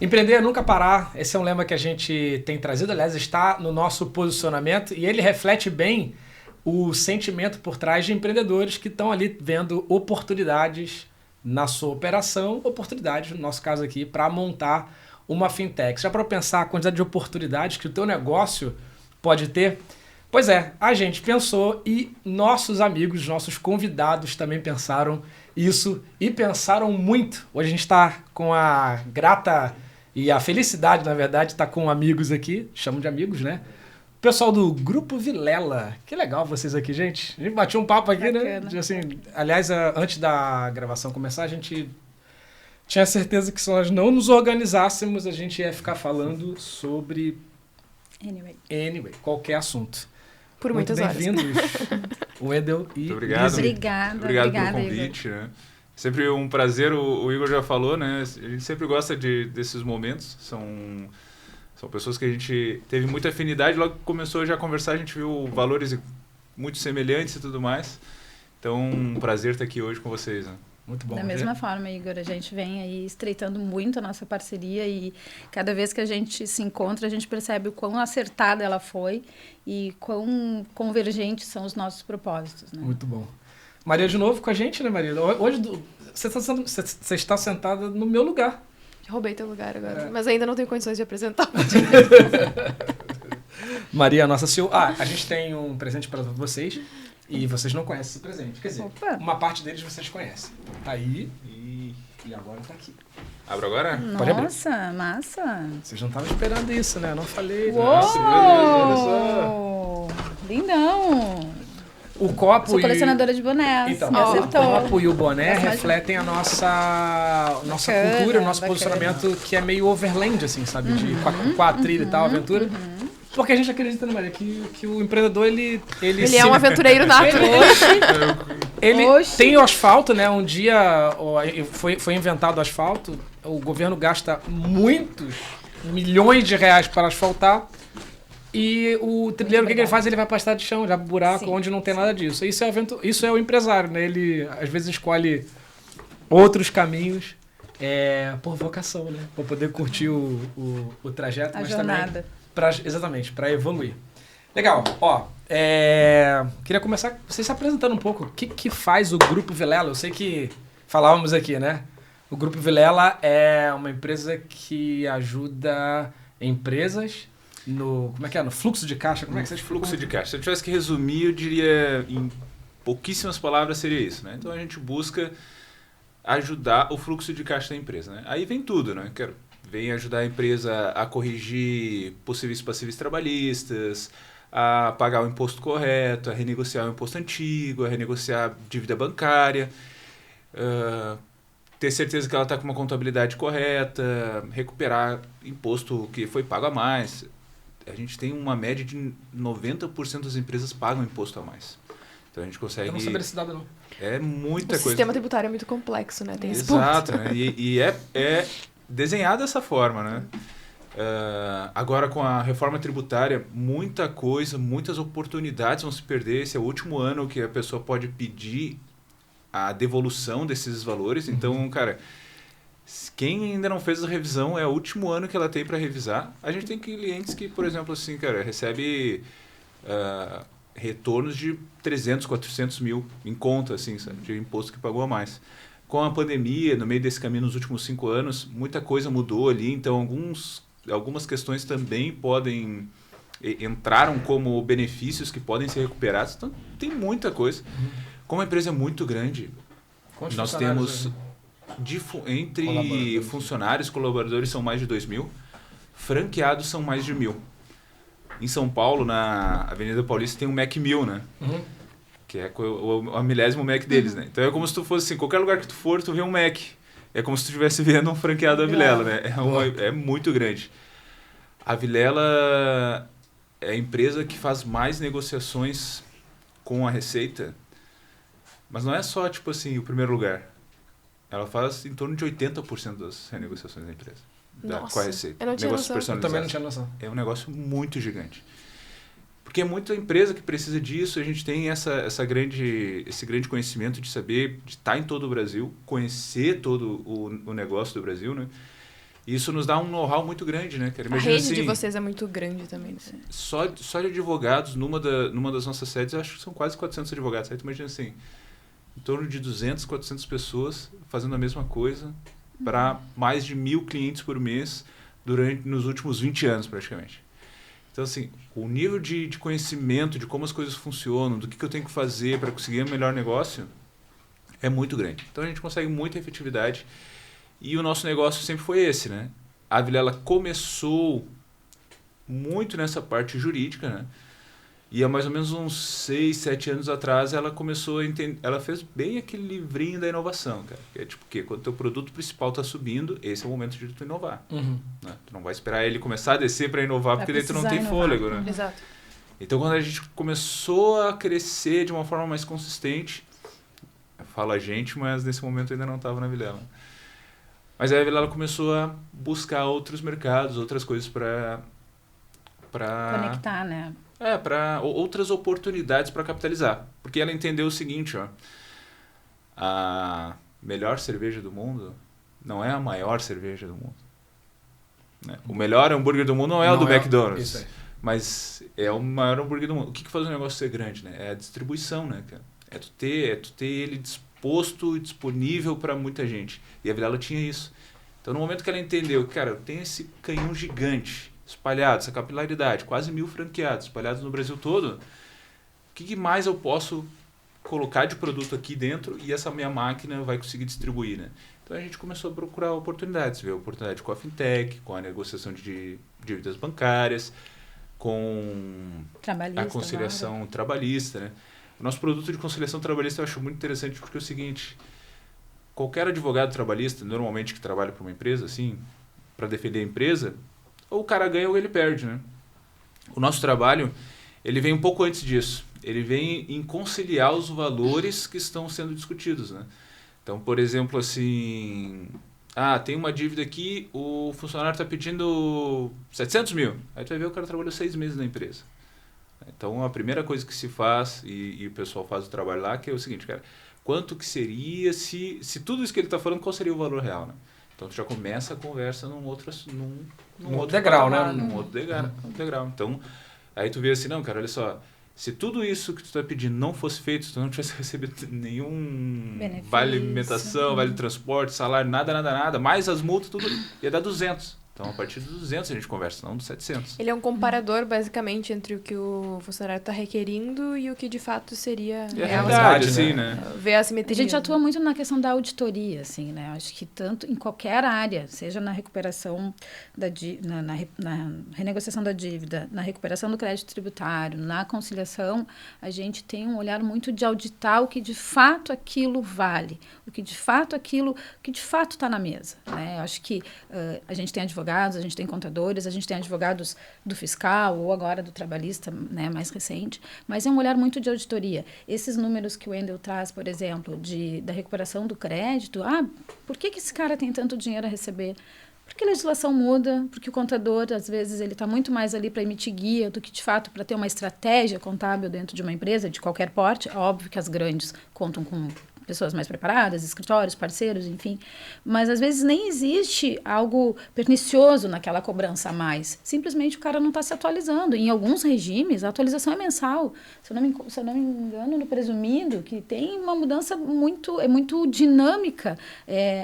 Empreender é nunca parar. Esse é um lema que a gente tem trazido, aliás, está no nosso posicionamento e ele reflete bem o sentimento por trás de empreendedores que estão ali vendo oportunidades na sua operação, oportunidades, no nosso caso aqui, para montar uma fintech. Já para pensar a quantidade de oportunidades que o teu negócio pode ter? Pois é, a gente pensou e nossos amigos, nossos convidados também pensaram isso e pensaram muito. Hoje a gente está com a grata e a felicidade, na verdade, de estar com amigos aqui, chamam de amigos, né? O pessoal do Grupo Vilela. Que legal vocês aqui, gente. A gente bateu um papo aqui, bacana, né? Assim, aliás, antes da gravação começar, a gente tinha certeza que se nós não nos organizássemos, a gente ia ficar falando sobre anyway, qualquer assunto. Por Muito muitas horas. bem-vindos, Wendel e Muito obrigado. Lizzy. Obrigado pelo Igor. convite, né? Sempre um prazer, o Igor já falou, né? A gente sempre gosta desses momentos, são pessoas que a gente teve muita afinidade, logo que começou já a conversar, a gente viu valores muito semelhantes e tudo mais. Então, um prazer estar aqui hoje com vocês, né? Muito bom. Da mesma forma, Igor, a gente vem aí estreitando muito a nossa parceria e cada vez que a gente se encontra, a gente percebe o quão acertada ela foi e quão convergentes são os nossos propósitos, né? Muito bom. Maria de novo com a gente, né, Maria? Hoje você está sentada no meu lugar. Roubei teu lugar agora, mas ainda não tenho condições de apresentar. Maria, nossa CEO. A gente tem um presente para vocês e vocês não conhecem esse presente. Quer dizer, Opa. uma parte deles vocês conhecem. Tá aí e agora tá aqui. Abro agora? Pode abrir. Nossa, massa! Vocês não estavam esperando isso, né? Eu não falei. Uou! Nossa, olha só. Lindão! O copo Sou colecionadora de bonés. Então, me o acertou. copo e o boné Bastante. refletem a nossa Bacana, cultura, o nosso bacana. posicionamento que é meio overland, assim, sabe? Com a trilha e tal, aventura. Porque a gente acredita, né, Maria, que o empreendedor, ele Ele é um aventureiro nato. Ele Oxi. tem o asfalto, né? Um dia foi inventado o asfalto, o governo gasta muitos milhões de reais para asfaltar e o trilheiro, o que ele faz? Ele vai para a estrada de chão, já buraco, Sim, onde não tem nada disso. Isso é o empresário, né? Ele às vezes escolhe outros caminhos por vocação, né? Para poder curtir o trajeto, A mas jornada. também exatamente, para evoluir. Legal, ó, queria começar vocês se apresentando um pouco. O que faz o Grupo Vilela? Eu sei que falávamos aqui, né? O Grupo Vilela é uma empresa que ajuda empresas no fluxo de caixa. Como é que vocês Fluxo de caixa. Se eu tivesse que resumir, eu diria, em pouquíssimas palavras, seria isso, né? Então, a gente busca ajudar o fluxo de caixa da empresa, né? Aí vem tudo, né? Vem ajudar a empresa a corrigir possíveis passivos trabalhistas, a pagar o imposto correto, a renegociar o imposto antigo, a renegociar dívida bancária, ter certeza que ela está com uma contabilidade correta, recuperar imposto que foi pago a mais. A gente tem uma média de 90% das empresas pagam imposto a mais. Então a gente consegue... Eu não sabia desse dado, não. É muita O coisa. sistema tributário é muito complexo, né? Tem esse Exato, ponto. né? E é desenhado dessa forma, né? Agora com a reforma tributária, muita coisa, muitas oportunidades vão se perder. Esse é o último ano que a pessoa pode pedir a devolução desses valores. Então, cara, quem ainda não fez a revisão, é o último ano que ela tem para revisar. A gente tem clientes que, por exemplo, assim, cara, recebe retornos de 300, 400 mil em conta, assim, sabe, de imposto que pagou a mais. Com a pandemia, no meio desse caminho, nos últimos 5 anos, muita coisa mudou ali. Então, algumas questões também entraram como benefícios que podem ser recuperados. Então, tem muita coisa. Como a empresa é muito grande, Quantos nós funcionários, temos, entre funcionários e colaboradores, são mais de 2.000. Franqueados são mais de 1.000. Em São Paulo, na Avenida Paulista, tem um Mac 1000, né? Uhum. Que é o milésimo Mac deles, né? Então é como se tu fosse assim, qualquer lugar que tu for, tu vê um Mac. É como se tu estivesse vendo um franqueado da Vilela, né? É muito grande. A Vilela é a empresa que faz mais negociações com a Receita, mas não é só, tipo assim, o primeiro lugar. Ela faz em torno de 80% das renegociações da empresa. Nossa, com a Receita. eu não tinha Negócios noção. Eu também não personalizados. tinha noção. É um negócio muito gigante. Porque é muita empresa que precisa disso, a gente tem esse grande conhecimento de saber, de estar em todo o Brasil, conhecer todo o negócio do Brasil, né? E isso nos dá um know-how muito grande, né, cara? A Imagina rede de assim, vocês é muito grande também. Né? só de advogados, numa das nossas sedes, eu acho que são quase 400 advogados. Aí tu imagina assim, em torno de 200, 400 pessoas fazendo a mesma coisa para mais de 1.000 clientes por mês nos últimos 20 anos, praticamente. Então, assim, o nível de conhecimento de como as coisas funcionam, do que eu tenho que fazer para conseguir o melhor negócio, é muito grande. Então, a gente consegue muita efetividade. E o nosso negócio sempre foi esse, né? A Vilela começou muito nessa parte jurídica, né? E há mais ou menos uns 6, 7 anos atrás, ela começou a entender... Ela fez bem aquele livrinho da inovação, cara. Que é tipo, que quando o teu produto principal está subindo, esse é o momento de tu inovar. Né? Tu não vai esperar ele começar a descer para inovar, porque daí tu não tem fôlego, né? Exato. Então, quando a gente começou a crescer de uma forma mais consistente, eu falo a gente, mas nesse momento ainda não estava na Vilela. Mas aí a Vilela começou a buscar outros mercados, outras coisas para conectar, né? Para outras oportunidades para capitalizar. Porque ela entendeu o seguinte, ó, a melhor cerveja do mundo não é a maior cerveja do mundo. Né? O melhor hambúrguer do mundo não é o do McDonald's, isso aí. mas é o maior hambúrguer do mundo. O que faz o negócio ser grande? Né? É a distribuição, né, cara? É tu ter ele disposto e disponível para muita gente. E a Vilela tinha isso. Então, no momento que ela entendeu, cara, eu tenho esse canhão gigante espalhado, essa capilaridade, quase 1.000 franqueados espalhados no Brasil todo, o que mais eu posso colocar de produto aqui dentro e essa minha máquina vai conseguir distribuir, né? Então a gente começou a procurar oportunidades, ver oportunidade com a fintech, com a negociação de dívidas bancárias, com a conciliação trabalhista, né? O nosso produto de conciliação trabalhista eu acho muito interessante porque é o seguinte, qualquer advogado trabalhista, normalmente que trabalha para uma empresa, assim, para defender a empresa, ou o cara ganha ou ele perde, né? O nosso trabalho, ele vem um pouco antes disso. Ele vem em conciliar os valores que estão sendo discutidos, né? Então, por exemplo, assim... tem uma dívida aqui, o funcionário está pedindo 700 mil. Aí tu vai ver o cara trabalhou 6 meses na empresa. Então, a primeira coisa que se faz, e o pessoal faz o trabalho lá, que é o seguinte, cara, quanto que seria se tudo isso que ele está falando, qual seria o valor real, né? Então, tu já começa a conversa num outro degrau, patamar, né? Num outro degrau. Então, aí tu vê assim, não, cara, olha só, se tudo isso que tu está pedindo não fosse feito, se tu não tivesse recebido nenhum benefício, vale alimentação, vale transporte, salário, nada, mais as multas, tudo, ia dar 200. Então, a partir dos 200 a gente conversa, não dos 700. Ele é um comparador, basicamente, entre o que o funcionário está requerindo e o que, de fato, seria... É a realidade, assim, né? né? Ver a simetria. A gente atua muito na questão da auditoria, assim, né? Acho que tanto em qualquer área, seja na recuperação na renegociação da dívida, na recuperação do crédito tributário, na conciliação, a gente tem um olhar muito de auditar o que de fato aquilo vale, o que de fato está na mesa, né? Acho que a gente tem advogados, a gente tem contadores, a gente tem advogados do fiscal ou agora do trabalhista, né, mais recente, mas é um olhar muito de auditoria. Esses números que o Wendel traz, por exemplo, da recuperação do crédito, por que esse cara tem tanto dinheiro a receber? Porque a legislação muda, porque o contador, às vezes, ele está muito mais ali para emitir guia do que, de fato, para ter uma estratégia contábil dentro de uma empresa, de qualquer porte. Óbvio que as grandes contam com pessoas mais preparadas, escritórios, parceiros, enfim. Mas, às vezes, nem existe algo pernicioso naquela cobrança a mais. Simplesmente o cara não está se atualizando. Em alguns regimes, a atualização é mensal. Se eu não me engano, no presumido, que tem uma mudança muito dinâmica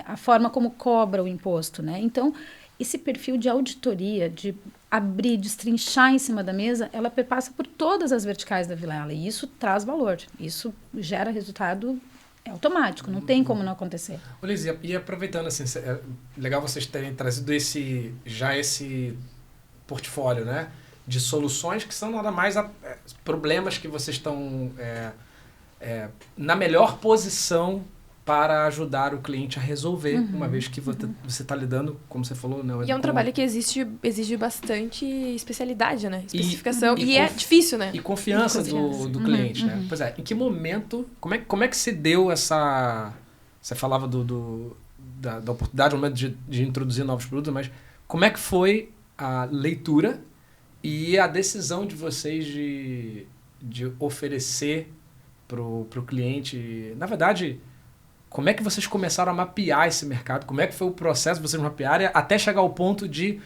a forma como cobra o imposto, né? Então, esse perfil de auditoria, de abrir, destrinchar em cima da mesa, ela perpassa por todas as verticais da Vilela. E isso traz valor. Isso gera resultado automático, não tem como não acontecer. Liz, e aproveitando, assim, é legal vocês terem trazido esse portfólio, né, de soluções que são nada mais problemas que vocês estão na melhor posição para ajudar o cliente a resolver, uma vez que você está lidando, como você falou... Não, e é um trabalho que exige bastante especialidade, né? Especificação. E é difícil, né? E confiança do cliente, né? Pois é, em que momento... Como é que se deu essa... Você falava da oportunidade, no momento de introduzir novos produtos, mas como é que foi a leitura e a decisão de vocês de oferecer para o cliente... Na verdade... Como é que vocês começaram a mapear esse mercado? Como é que foi o processo de vocês mapearem até chegar ao ponto de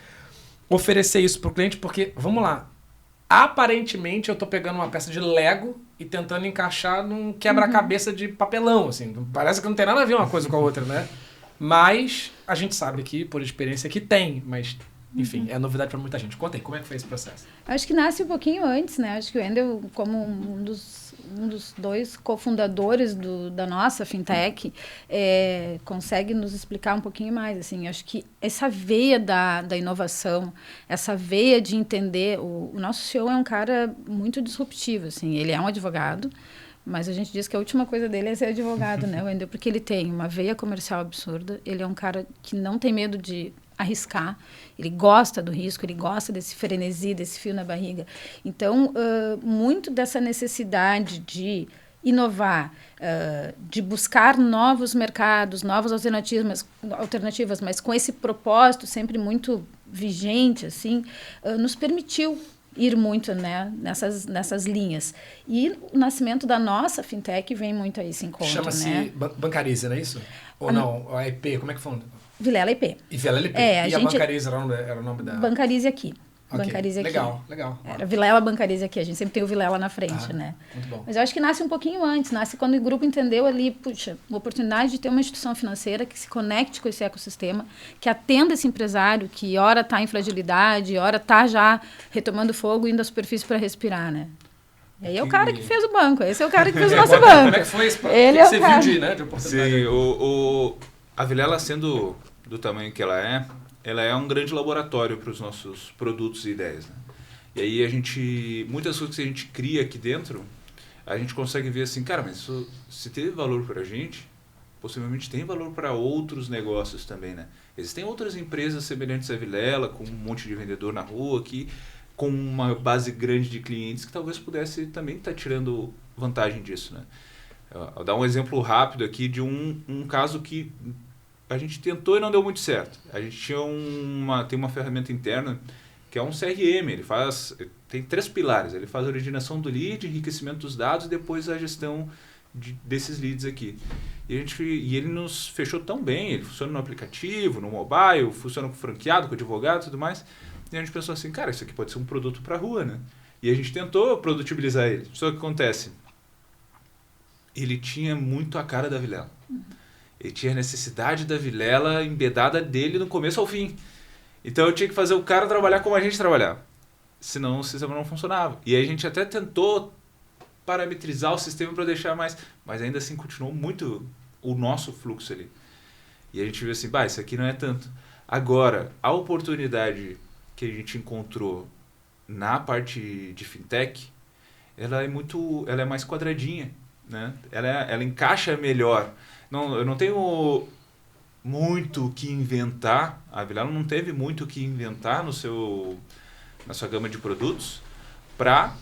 oferecer isso para o cliente? Porque, vamos lá, aparentemente eu estou pegando uma peça de Lego e tentando encaixar num quebra-cabeça de papelão, assim. Parece que não tem nada a ver uma coisa com a outra, né? Mas a gente sabe aqui, por experiência, que tem, mas... Enfim, é novidade para muita gente. Conta aí, como é que foi esse processo? Acho que nasce um pouquinho antes, né? Acho que o Wendel, como um dos 2 cofundadores da nossa fintech, consegue nos explicar um pouquinho mais. Assim, acho que essa veia da inovação, essa veia de entender... O nosso CEO é um cara muito disruptivo. Assim, ele é um advogado, mas a gente diz que a última coisa dele é ser advogado, né, Wendel? Porque ele tem uma veia comercial absurda, ele é um cara que não tem medo de arriscar, ele gosta do risco, ele gosta desse frenesi, desse fio na barriga. Então, muito dessa necessidade de inovar, de buscar novos mercados, novas alternativas, mas com esse propósito sempre muito vigente, assim, nos permitiu ir muito, né, nessas linhas. E o nascimento da nossa fintech vem muito a esse encontro. Chama-se, né? Bancarize, não é isso? Ou não? A IP, como é que foi? Vilela IP. E Vilela IP. E a Bancarize era o nome da... Bancarize aqui. Okay. Bancarize aqui. Legal. Era Vilela Bancarize aqui. A gente sempre tem o Vilela na frente, né? Muito bom. Mas eu acho que nasce um pouquinho antes. Nasce quando o grupo entendeu ali, puxa, uma oportunidade de ter uma instituição financeira que se conecte com esse ecossistema, que atenda esse empresário que ora está em fragilidade, ora está já retomando fogo, indo à superfície para respirar, né? E aí é o cara que fez o banco. Esse é o cara que fez o nosso banco. Como é que foi isso? Ele é o cara. Viu de oportunidade? Sim, a Vilela, sendo do tamanho que ela é um grande laboratório para os nossos produtos e ideias, né? E aí muitas coisas que a gente cria aqui dentro, a gente consegue ver assim, cara, mas isso, se teve valor para a gente, possivelmente tem valor para outros negócios também, né? Existem outras empresas semelhantes à Vilela, com um monte de vendedor na rua aqui, com uma base grande de clientes que talvez pudesse também estar tirando vantagem disso, né? Vou dar um exemplo rápido aqui de um caso que a gente tentou e não deu muito certo. A gente tem uma ferramenta interna que é um CRM. Tem 3 pilares. Ele faz a originação do lead, enriquecimento dos dados e depois a gestão desses leads aqui. E ele nos fechou tão bem. Ele funciona no aplicativo, no mobile, funciona com franqueado, com advogado e tudo mais. E a gente pensou assim, cara, isso aqui pode ser um produto para a rua, né? E a gente tentou produtibilizar ele. Só que o que acontece? Ele tinha muito a cara da Vilela. Ele tinha a necessidade da Vilela embedada dele do começo ao fim. Então eu tinha que fazer o cara trabalhar como a gente trabalhava. Senão o sistema não funcionava. E aí a gente até tentou parametrizar o sistema para deixar mais... Mas ainda assim continuou muito o nosso fluxo ali. E a gente viu assim, isso aqui não é tanto. Agora, a oportunidade que a gente encontrou na parte de fintech, ela é mais quadradinha, né? Ela encaixa melhor. Eu não tenho muito o que inventar. A Vilela não teve muito o que inventar na sua gama de produtos para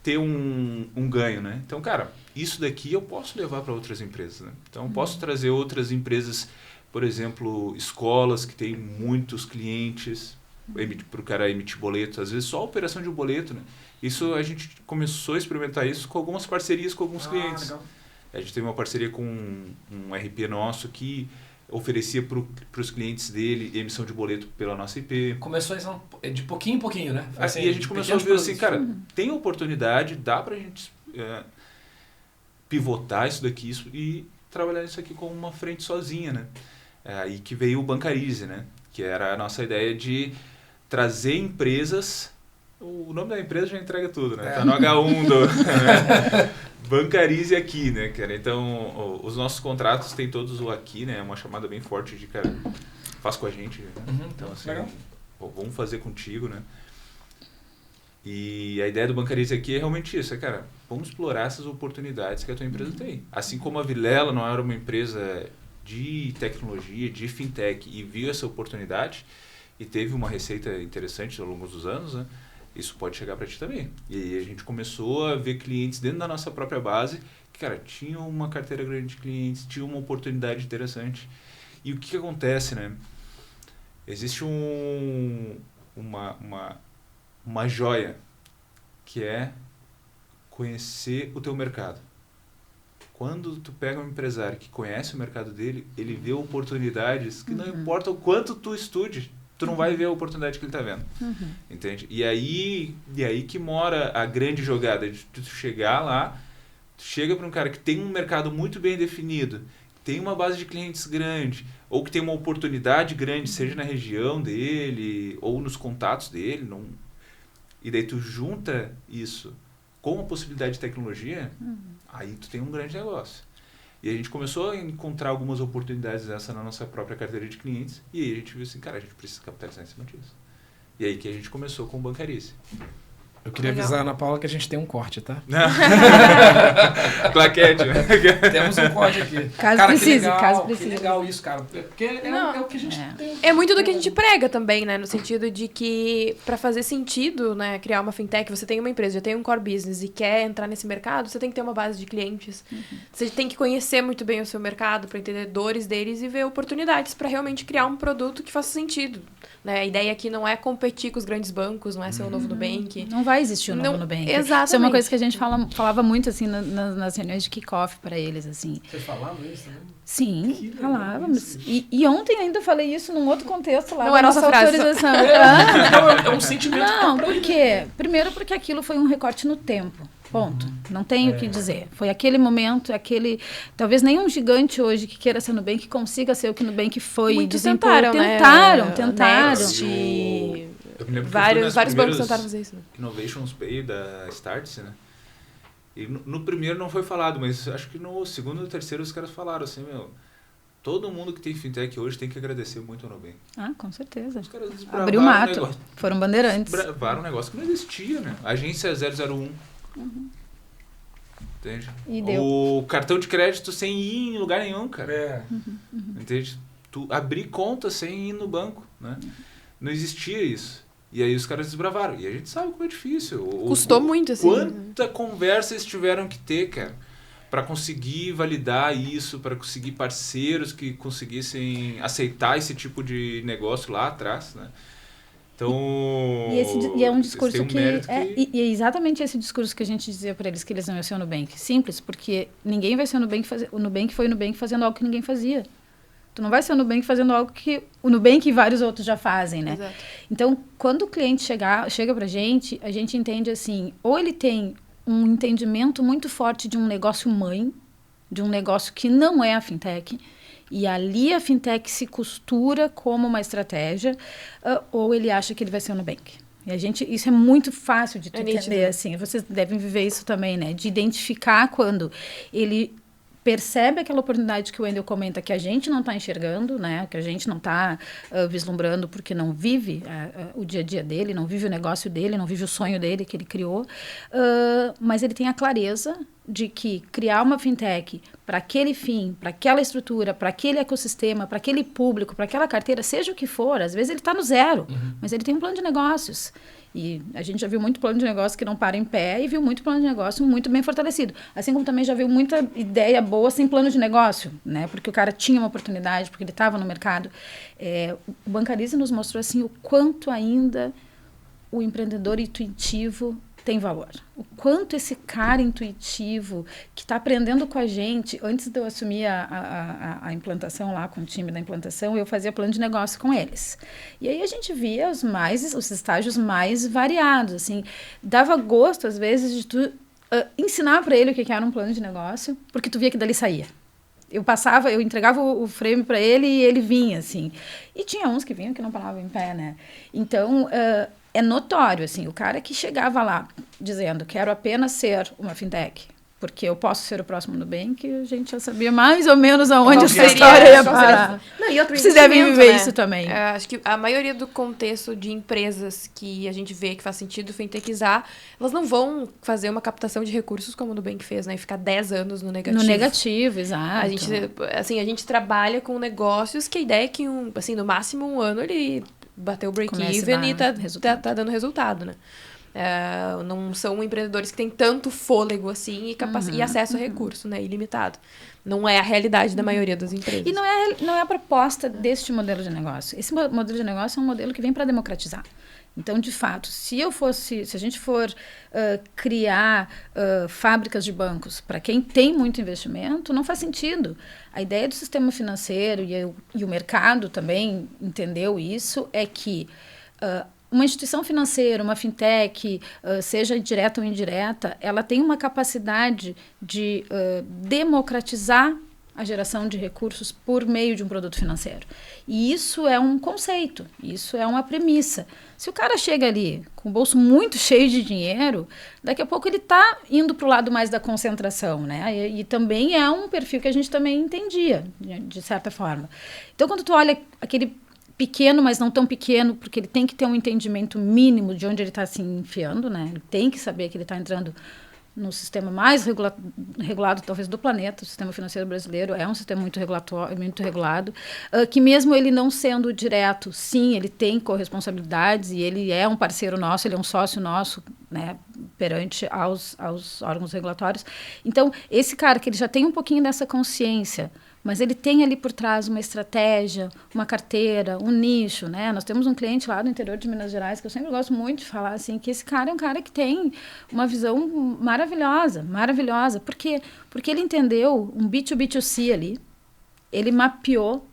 ter um ganho, né? Então, cara, isso daqui eu posso levar para outras empresas, né? Então, eu posso trazer outras empresas, por exemplo, escolas que têm muitos clientes, para o cara emitir boleto. Às vezes, só a operação de um boleto, né? Isso, a gente começou a experimentar isso com algumas parcerias com alguns clientes. Legal. A gente teve uma parceria com um RP nosso que oferecia para os clientes dele emissão de boleto pela nossa IP. Começou de pouquinho em pouquinho, né? Assim, e a gente começou a ver assim, cara, tem oportunidade, dá para a gente pivotar isso daqui e trabalhar isso aqui como uma frente sozinha, né? Aí que veio o Bancarize, né? Que era a nossa ideia de trazer empresas... O nome da empresa já entrega tudo, né? Tá no H1 Bancarize aqui, né, cara? Então, os nossos contratos têm todos o aqui, né? É uma chamada bem forte de, cara, faz com a gente, né? Então, assim, vamos fazer contigo, né? E a ideia do Bancarize aqui é realmente isso, cara, vamos explorar essas oportunidades que a tua empresa tem. Assim como a Vilela não era uma empresa de tecnologia, de fintech, e viu essa oportunidade e teve uma receita interessante ao longo dos anos, né? Isso pode chegar para ti também. E aí a gente começou a ver clientes dentro da nossa própria base que, cara, tinham uma carteira grande de clientes, tinham uma oportunidade interessante. E o que acontece, né? Existe uma joia que é conhecer o teu mercado. quando tu pega um empresário que conhece o mercado dele, ele vê oportunidades que não importa o quanto tu estude, tu não vai ver a oportunidade que ele está vendo. Entende? E aí que mora a grande jogada de tu chegar lá, tu chega para um cara que tem um mercado muito bem definido, tem uma base de clientes grande, ou que tem uma oportunidade grande, seja na região dele, ou nos contatos dele, e daí tu junta isso com a possibilidade de tecnologia, aí tu tem um grande negócio. E a gente começou a encontrar algumas oportunidades dessa na nossa própria carteira de clientes, e aí a gente viu assim, cara, a gente precisa capitalizar em cima disso. E aí que a gente começou com o Bancarice. Eu queria avisar a Ana Paula que a gente tem um corte, tá? Claquete. Temos um corte aqui. Caso precise. Que legal isso, cara. Porque é o que a gente tem. É muito do que a gente prega também, né? No sentido de que, para fazer sentido, né, criar uma fintech, você tem uma empresa, já tem um core business e quer entrar nesse mercado, você tem que ter uma base de clientes. Você tem que conhecer muito bem o seu mercado para entender dores deles e ver oportunidades para realmente criar um produto que faça sentido. Né? A ideia aqui não é competir com os grandes bancos, não é ser o novo Nubank. Não vai existir o novo Nubank. Exatamente. Isso é uma coisa que a gente falava muito, assim, nas reuniões de kick-off para eles, assim. Vocês falavam isso também? Sim, falávamos. E ontem ainda falei isso num outro contexto lá. Não é nossa frase. Autorização. É um sentimento. Não, por quê? Primeiro porque aquilo foi um recorte no tempo. Ponto. Não tenho o que dizer. Foi aquele momento, talvez nenhum gigante hoje que queira ser Nubank consiga ser o que Nubank foi. Muitos tentaram. Next, vários bancos tentaram fazer isso. Né? Innovations Pay da Startse, né? E no primeiro não foi falado, mas acho que no segundo e terceiro os caras falaram assim, todo mundo que tem fintech hoje tem que agradecer muito ao Nubank. Ah, com certeza. Os caras abriu mato, foram bandeirantes. Desbravaram um negócio que não existia, né? Agência 001. Entende? E deu. O cartão de crédito sem ir em lugar nenhum, cara. Entende? Tu abrir conta sem ir no banco, né? Não existia isso. E aí os caras desbravaram. E a gente sabe como é difícil. Custou muito, assim. Quanta conversa eles tiveram que ter, cara, para conseguir validar isso, para conseguir parceiros que conseguissem aceitar esse tipo de negócio lá atrás, né? Então, e é um discurso e é exatamente esse discurso que a gente dizia para eles que eles não iam ser o Nubank. Simples, porque ninguém vai ser o Nubank o Nubank foi o Nubank fazendo algo que ninguém fazia. Tu não vai ser o Nubank fazendo algo que o Nubank e vários outros já fazem, né? Exato. Então, quando o cliente chega pra gente, a gente entende assim, ou ele tem um entendimento muito forte de um negócio mãe, de um negócio que não é a fintech, e ali a fintech se costura como uma estratégia, ou ele acha que ele vai ser o Nubank. E isso é muito fácil de tu entender, assim, vocês devem viver isso também, né? De identificar quando ele percebe aquela oportunidade que o Wendel comenta que a gente não está enxergando, né? Que a gente não está vislumbrando porque não vive o dia a dia dele, não vive o negócio dele, não vive o sonho dele que ele criou, mas ele tem a clareza de que criar uma fintech para aquele fim, para aquela estrutura, para aquele ecossistema, para aquele público, para aquela carteira, seja o que for, às vezes ele está no zero, mas ele tem um plano de negócios. E a gente já viu muito plano de negócio que não para em pé e viu muito plano de negócio muito bem fortalecido. Assim como também já viu muita ideia boa sem plano de negócio, né? Porque o cara tinha uma oportunidade, porque ele estava no mercado. O Bancarice nos mostrou assim, o quanto ainda o empreendedor intuitivo tem valor. O quanto esse cara intuitivo que está aprendendo com a gente, antes de eu assumir a implantação lá com o time da implantação, eu fazia plano de negócio com eles. E aí a gente via os estágios mais variados, assim, dava gosto às vezes de tu ensinar para ele o que era um plano de negócio, porque tu via que dali saía. Eu entregava o frame para ele e ele vinha, assim. E tinha uns que vinham que não paravam em pé, né? Então, é notório, assim, o cara que chegava lá dizendo quero apenas ser uma fintech, porque eu posso ser o próximo Nubank, a gente já sabia mais ou menos aonde essa história ia parar. Não, e vocês devem viver isso também. Acho que a maioria do contexto de empresas que a gente vê que faz sentido fintechizar, elas não vão fazer uma captação de recursos como o Nubank fez, né? E ficar 10 anos no negativo. No negativo, exato. A gente trabalha com negócios que a ideia é que, no máximo um ano ele bateu o break-even e tá dando resultado, né? Não são empreendedores que têm tanto fôlego assim e acesso a recurso, né, ilimitado. Não é a realidade da maioria das empresas. E não é a proposta deste modelo de negócio. Esse modelo de negócio é um modelo que vem para democratizar. Então, de fato, se a gente for criar fábricas de bancos para quem tem muito investimento, não faz sentido. A ideia do sistema financeiro e o mercado também entendeu isso, é que uma instituição financeira, uma fintech, seja direta ou indireta, ela tem uma capacidade de democratizar a geração de recursos por meio de um produto financeiro. E isso é um conceito, isso é uma premissa. Se o cara chega ali com o bolso muito cheio de dinheiro, daqui a pouco ele está indo para o lado mais da concentração, né? E também é um perfil que a gente também entendia, de certa forma. Então, quando tu olha aquele pequeno, mas não tão pequeno, porque ele tem que ter um entendimento mínimo de onde ele está se enfiando, né? Ele tem que saber que ele está entrando no sistema mais regulado, talvez, do planeta. O sistema financeiro brasileiro é um sistema muito regulado, que mesmo ele não sendo direto, sim, ele tem corresponsabilidades e ele é um parceiro nosso, ele é um sócio nosso, né, perante aos órgãos regulatórios. Então, esse cara que ele já tem um pouquinho dessa consciência, mas ele tem ali por trás uma estratégia, uma carteira, um nicho, né? Nós temos um cliente lá do interior de Minas Gerais, que eu sempre gosto muito de falar, assim, que esse cara é um cara que tem uma visão maravilhosa, maravilhosa. Por quê? Porque ele entendeu um B2B2C ali, ele mapeou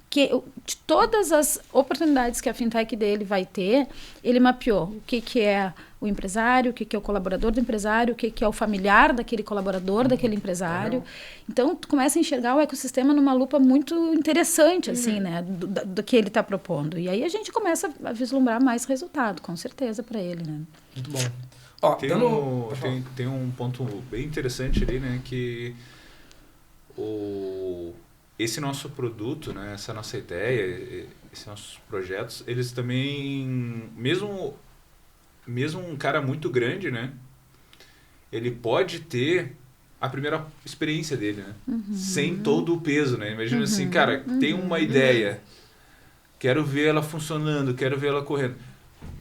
que de todas as oportunidades que a fintech dele vai ter, ele mapeou o que é o empresário, o que é o colaborador do empresário, o que é o familiar daquele colaborador, daquele empresário. Então, tu começa a enxergar o ecossistema numa lupa muito interessante, assim, né, do que ele está propondo. E aí a gente começa a vislumbrar mais resultado, com certeza, para ele, né. Muito bom. Ó, tem um ponto bem interessante ali, né, que esse nosso produto, né, essa nossa ideia, esses nossos projetos, eles também, mesmo um cara muito grande, né, ele pode ter a primeira experiência dele, né, sem todo o peso, né. Imagina assim, cara, tem uma ideia, quero ver ela funcionando, quero ver ela correndo.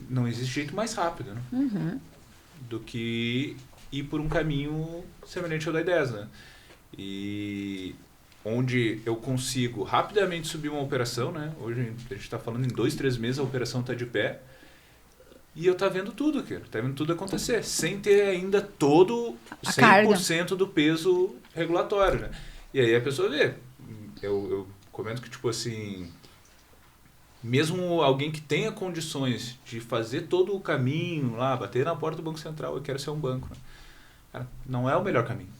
Não existe jeito mais rápido, né, do que ir por um caminho semelhante ao da IDES, né. E onde eu consigo rapidamente subir uma operação, né? Hoje a gente está falando em 2, 3 meses a operação está de pé e eu tá vendo tudo, cara. Tá vendo tudo acontecer, sem ter ainda todo 100% do peso regulatório, né? E aí a pessoa vê. Eu comento que, tipo assim, mesmo alguém que tenha condições de fazer todo o caminho lá, bater na porta do Banco Central, eu quero ser um banco, né? Cara, não é o melhor caminho.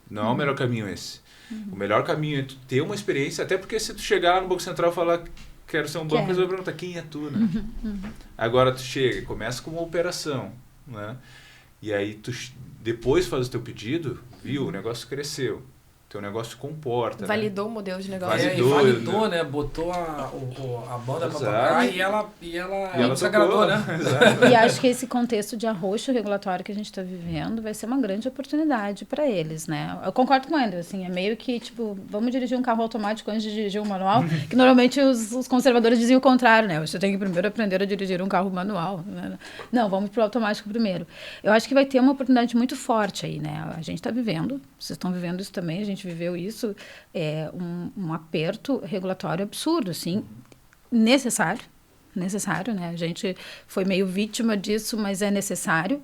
Não é o melhor caminho esse. O melhor caminho é tu ter uma experiência, até porque se tu chegar lá no Banco Central e falar quero ser um banco, eles vão perguntar quem é tu, né? Agora tu chega e começa com uma operação, né? E aí tu depois faz o teu pedido, viu, o negócio cresceu. Teu negócio comporta, validou, né? O modelo de negócio. Validou, né? Botou a banda pra tocar e ela desagradou, né? E acho que esse contexto de arroxo regulatório que a gente está vivendo vai ser uma grande oportunidade para eles, né? Eu concordo com ele, assim, é meio que, tipo, vamos dirigir um carro automático antes de dirigir um manual, que normalmente os conservadores diziam o contrário, né? Você tem que primeiro aprender a dirigir um carro manual, né? Não, vamos pro automático primeiro. Eu acho que vai ter uma oportunidade muito forte aí, né? A gente está vivendo, vocês estão vivendo isso também, a gente viveu isso, um aperto regulatório absurdo, assim, necessário, né? A gente foi meio vítima disso, mas é necessário.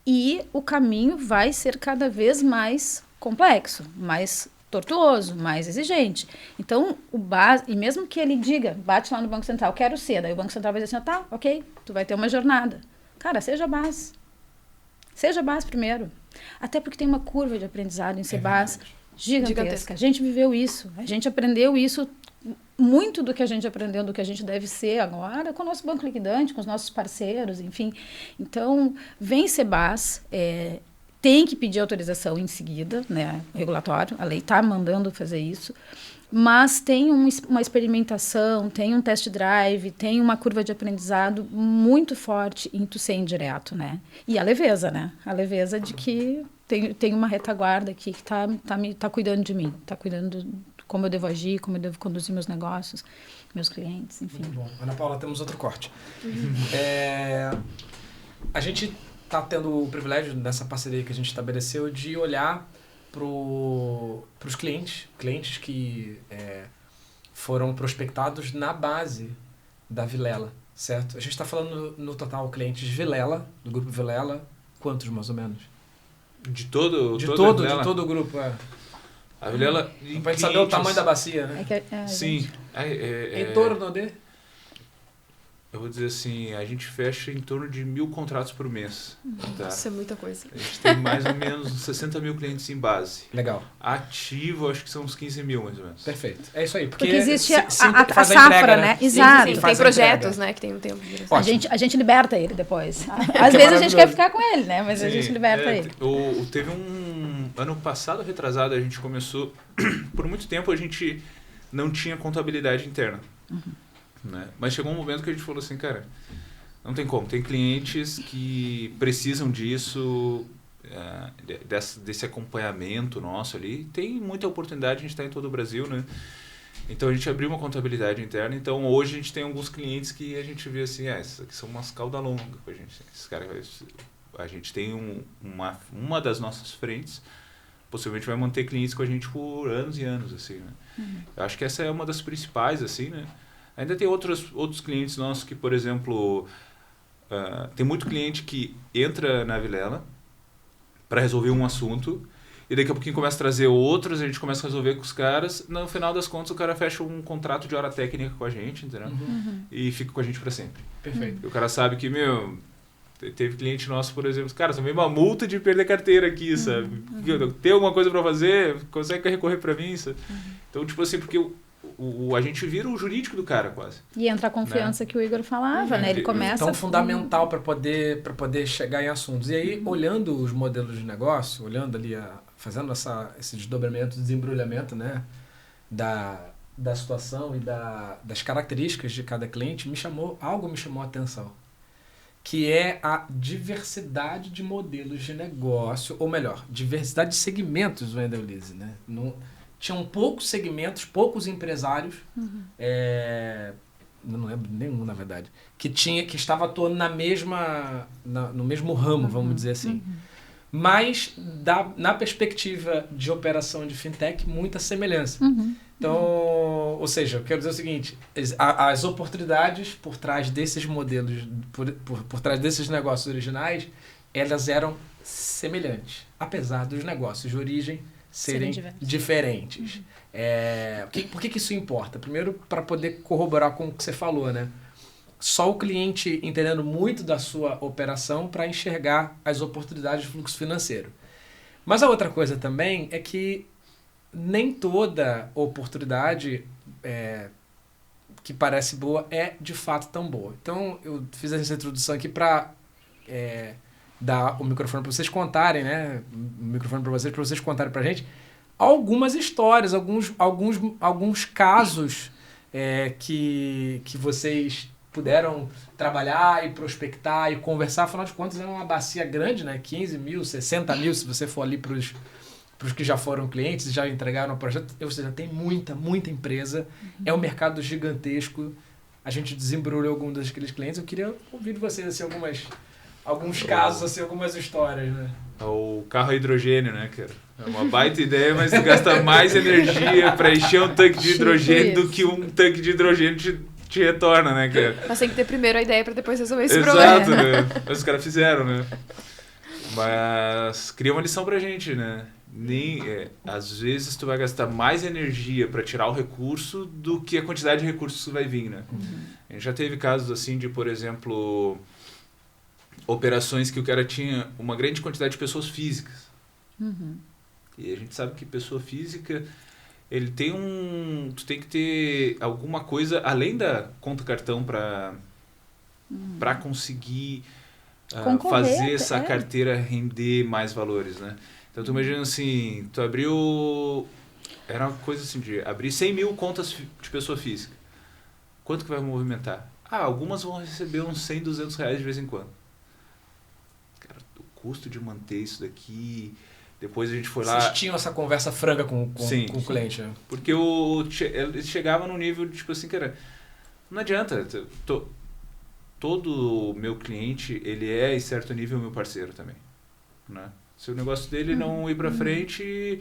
E o caminho vai ser cada vez mais complexo, mais tortuoso, mais exigente. Então, e mesmo que ele diga, bate lá no Banco Central, quero ser, daí o Banco Central vai dizer assim, tá, ok, tu vai ter uma jornada. Cara, seja BAS. Seja BAS primeiro. Até porque tem uma curva de aprendizado em ser BAS gigantesca. A gente viveu isso, a gente aprendeu isso, muito do que a gente aprendeu, do que a gente deve ser agora, com o nosso banco liquidante, com os nossos parceiros, enfim. Então, vem ser BAS, tem que pedir autorização em seguida, né, regulatório, a lei está mandando fazer isso, mas tem uma experimentação, tem um test drive, tem uma curva de aprendizado muito forte em tu ser indireto, né? E a leveza, né? A leveza de que tem uma retaguarda aqui que tá cuidando de mim, tá cuidando de como eu devo agir, como eu devo conduzir meus negócios, meus clientes, enfim. Muito bom. Ana Paula, temos outro corte. A gente está tendo o privilégio dessa parceria que a gente estabeleceu de olhar para os clientes que foram prospectados na base da Vilela, Certo? A gente está falando no total clientes Vilela, do grupo Vilela, quantos mais ou menos? De todo o grupo, é. A Vilela... Pra gente saber o tamanho da bacia, né? Sim. Em torno de... Eu vou dizer assim, a gente fecha em torno de 1.000 contratos por mês. Tá? Isso é muita coisa. A gente tem mais ou menos 60 mil clientes em base. Legal. Ativo, acho que são uns 15 mil, mais ou menos. Perfeito. É isso aí. Porque existe a faz safra, entrega, né? Sim, Exato. sim, tem projetos, né, que tem um tempo de duração. A gente liberta ele depois. Às vezes a gente quer ficar com ele, né? Mas a gente liberta ele. Teve ano passado, retrasado, a gente começou... Por muito tempo a gente não tinha contabilidade interna. Né? Mas chegou um momento que a gente falou assim, cara, não tem como. Tem clientes que precisam disso, desse acompanhamento nosso ali. Tem muita oportunidade, a gente está em todo o Brasil, né? Então a gente abriu uma contabilidade interna. Então hoje a gente tem alguns clientes que a gente vê assim, essas aqui são umas cauda longa com a gente. Esses caras, a gente tem uma das nossas frentes, possivelmente vai manter clientes com a gente por anos e anos, assim, né? Eu acho que essa é uma das principais, assim, né? Ainda tem outros clientes nossos que, por exemplo, tem muito cliente que entra na Vilela para resolver um assunto e daqui a pouquinho começa a trazer outros, a gente começa a resolver com os caras. No final das contas, o cara fecha um contrato de hora técnica com a gente, entendeu? E fica com a gente para sempre. Perfeito. E o cara sabe que, teve cliente nosso, por exemplo, cara, tomei uma multa de perder carteira aqui, sabe? Tem alguma coisa para fazer? Consegue recorrer para mim, sabe? Então, tipo assim, porque a gente vira o jurídico do cara, quase. E entra a confiança, né, que o Igor falava, né? Ele começa... Então, fundamental para poder chegar em assuntos. E aí, olhando os modelos de negócio, olhando ali, fazendo esse desdobramento, desembrulhamento, né? Da situação e das características de cada cliente, algo me chamou a atenção. Que é a diversidade de modelos de negócio, ou melhor, diversidade de segmentos do Wendel-Lise, né? Tinham poucos segmentos, poucos empresários, não lembro nenhum, na verdade, que estava atuando no mesmo ramo, vamos dizer assim. Mas, na perspectiva de operação de fintech, muita semelhança. Então, ou seja, eu quero dizer o seguinte, as oportunidades por trás desses modelos, por trás desses negócios originais, elas eram semelhantes, apesar dos negócios de origem serem diferentes. Por que isso importa? Primeiro, para poder corroborar com o que você falou, né? Só o cliente entendendo muito da sua operação para enxergar as oportunidades de fluxo financeiro. Mas a outra coisa também é que nem toda oportunidade que parece boa é de fato tão boa. Então, eu fiz essa introdução aqui para dar o microfone para vocês contarem, né? O microfone para vocês contarem para a gente algumas histórias, alguns casos que vocês puderam trabalhar e prospectar e conversar. Afinal de contas, é uma bacia grande, né? 15 mil, 60 mil, se você for ali para os que já foram clientes e já entregaram o projeto. Ou seja, tem muita empresa. É um mercado gigantesco. A gente desembrulhou algum daqueles clientes. Eu queria ouvir de vocês assim, alguns casos, assim, algumas histórias, né? O carro a hidrogênio, né, cara? É uma baita ideia, mas tu gasta mais energia para encher um tanque de hidrogênio do que um tanque de hidrogênio te retorna, né, cara? Mas tem que ter primeiro a ideia para depois resolver esse problema. Exato, né? Mas os caras fizeram, né? Mas cria uma lição pra gente, né? Às vezes tu vai gastar mais energia para tirar o recurso do que a quantidade de recursos que vai vir, né? A gente já teve casos assim de, por exemplo, operações que o cara tinha uma grande quantidade de pessoas físicas. E a gente sabe que pessoa física, ele tem tu tem que ter alguma coisa além da conta cartão para conseguir fazer essa carteira render mais valores, né? Então tu imagina assim, tu abriu, era uma coisa assim de abrir 100 mil contas de pessoa física. Quanto que vai movimentar? Algumas vão receber uns 100, 200 reais de vez em quando. Cara, o custo de manter isso daqui... Depois a gente foi lá... Vocês tinham essa conversa franca com o cliente, né? Porque eles chegavam no nível de, tipo assim, cara, não adianta. Todo o meu cliente, ele é, em certo nível, meu parceiro também. Né? Se o negócio dele não ir pra frente,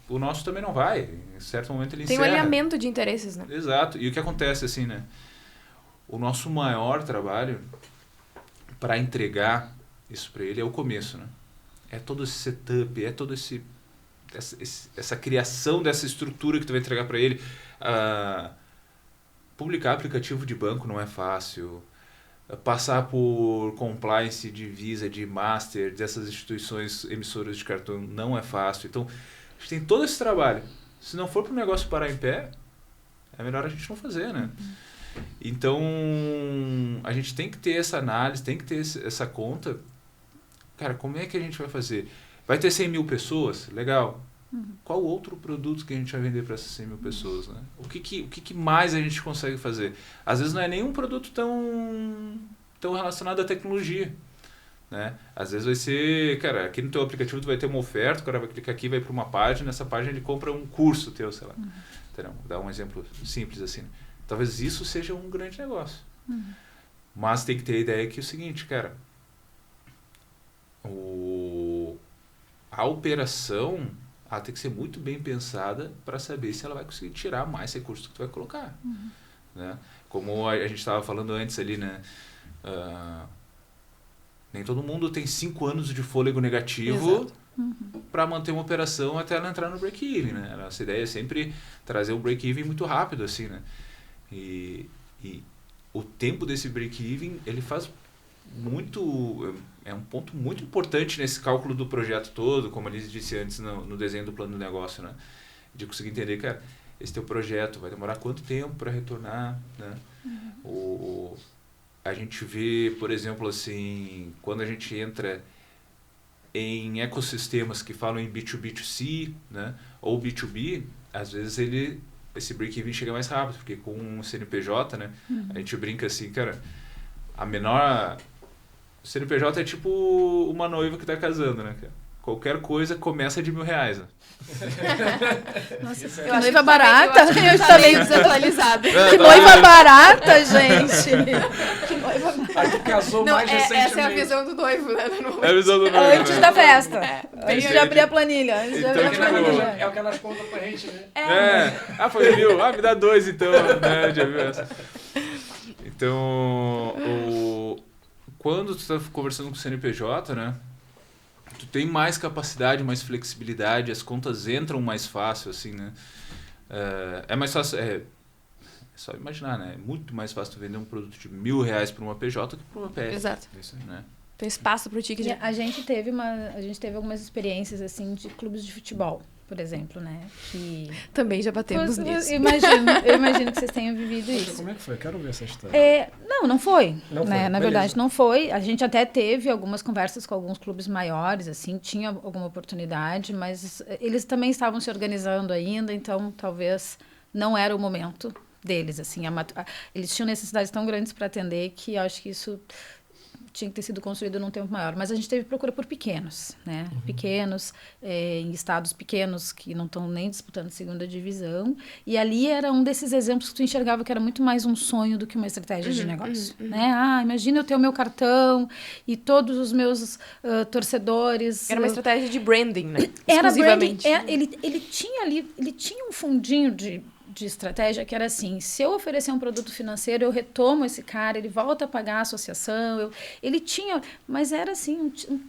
o nosso também não vai. Em certo momento ele encerra. Tem um alinhamento de interesses, né? Exato. E o que acontece, assim, né? o nosso maior trabalho para entregar isso para ele é o começo, né? É todo esse setup, é todo essa criação dessa estrutura que tu vai entregar para ele. Publicar aplicativo de banco não é fácil. Passar por compliance de Visa, de Master, dessas instituições emissoras de cartão não é fácil. Então, a gente tem todo esse trabalho. Se não for para o negócio parar em pé, é melhor a gente não fazer, né? Então, a gente tem que ter essa análise, tem que ter essa conta. Cara, como é que a gente vai fazer? Vai ter 100 mil pessoas? Legal. Qual outro produto que a gente vai vender para essas 100 mil pessoas, né? O que mais a gente consegue fazer? Às vezes não é nenhum produto tão relacionado à tecnologia, né? Às vezes vai ser, cara, aqui no teu aplicativo tu vai ter uma oferta, o cara vai clicar aqui, vai para uma página, nessa página ele compra um curso teu, sei lá. Entendeu? Vou dar um exemplo simples assim. Talvez isso seja um grande negócio. Mas tem que ter a ideia que é o seguinte, cara, a operação tem que ser muito bem pensada para saber se ela vai conseguir tirar mais recursos que tu vai colocar. Né? Como a gente estava falando antes ali, né? Nem todo mundo tem 5 anos de fôlego negativo para manter uma operação até ela entrar no break-even. Né? A nossa ideia é sempre trazer um break-even muito rápido, assim, né? E o tempo desse break-even, ele faz muito... É um ponto muito importante nesse cálculo do projeto todo, como a Liz disse antes no desenho do plano de negócio, né? De conseguir entender, cara, esse teu projeto vai demorar quanto tempo para retornar, né? A gente vê, por exemplo, assim, quando a gente entra em ecossistemas que falam em B2B2C, né? Ou B2B, às vezes esse break-even chega mais rápido, porque com um CNPJ, né? A gente brinca assim, cara, o CNPJ é tipo uma noiva que está casando, né, cara? Qualquer coisa começa de R$1.000, né? Nossa, que Eu acho noiva que barata. eu acho que tá meio desatualizado. Que noiva barata, gente. Que noiva barata. A que casou mais recentemente. Essa é a visão do noivo, né? É a visão do noivo. Antes da festa. Antes de entendi. abrir a planilha. Antes de Então, abrir a tipo, planilha. É o que elas contam pra gente, né? Foi 1.000. Me dá 2 então, né? Já viu essa? Então, quando tu está conversando com o CNPJ, né? Tu tem mais capacidade, mais flexibilidade, as contas entram mais fácil, assim, né? É mais fácil... É só imaginar, né? É muito mais fácil tu vender um produto de R$1.000 para uma PJ que para uma PF. Exato. Isso, né? Tem espaço pro ticket. A gente teve algumas experiências, assim, de clubes de futebol, por exemplo, né? Que... Também já batemos nisso. Eu imagino que vocês tenham vivido isso. Como é que foi? Quero ver essa história. Não foi. Não né? foi, Na beleza. verdade, não foi. A gente até teve algumas conversas com alguns clubes maiores, assim, tinha alguma oportunidade, mas eles também estavam se organizando ainda, então talvez não era o momento deles, assim. Eles tinham necessidades tão grandes para atender que eu acho que isso tinha que ter sido construído num tempo maior. Mas a gente teve procura por pequenos, né? Pequenos, em estados pequenos que não estão nem disputando segunda divisão. E ali era um desses exemplos que tu enxergava que era muito mais um sonho do que uma estratégia de negócio. Né? Imagina eu ter o meu cartão e todos os meus torcedores... Era uma estratégia de branding, né? Era exclusivamente. branding. Ele tinha ali, ele tinha um fundinho de estratégia que era assim, se eu oferecer um produto financeiro, eu retomo esse cara, ele volta a pagar a associação, ele tinha, mas era assim, um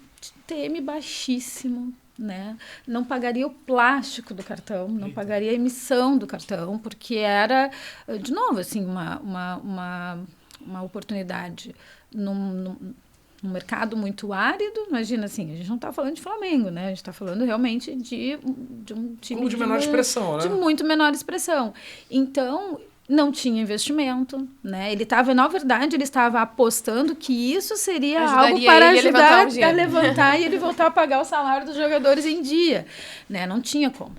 TM baixíssimo, né? Não pagaria o plástico do cartão, não pagaria a emissão do cartão, porque era, de novo, assim, uma oportunidade num mercado muito árido. Imagina assim, a gente não está falando de Flamengo, né? A gente está falando realmente de um time Clube de menor expressão, né? De muito menor expressão. Então, não tinha investimento, né? Na verdade, ele estava apostando que isso seria algo para ajudar a levantar e ele voltar a pagar o salário dos jogadores em dia, né? Não tinha como.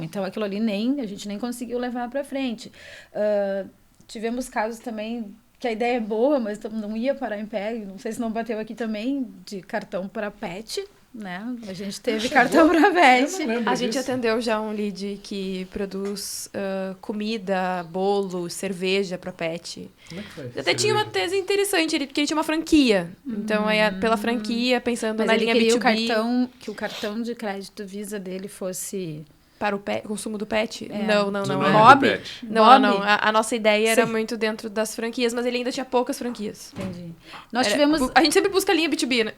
Então, aquilo ali a gente nem conseguiu levar para frente. Tivemos casos também que a ideia é boa, mas não ia parar em pé. Não sei se não bateu aqui também, de cartão para pet, né? A gente teve cartão para pet. A gente atendeu já um lead que produz comida, bolo, cerveja para pet. Como é que foi? Até tinha uma tese interessante, porque ele tinha uma franquia. Então, pela franquia, pensando Mas na ele linha queria B2B. que o cartão de crédito Visa dele fosse para o consumo do pet? É. Não. Mob? Não. A nossa ideia era muito dentro das franquias, mas ele ainda tinha poucas franquias. Entendi. Nós tivemos... A gente sempre busca a linha B2B, né?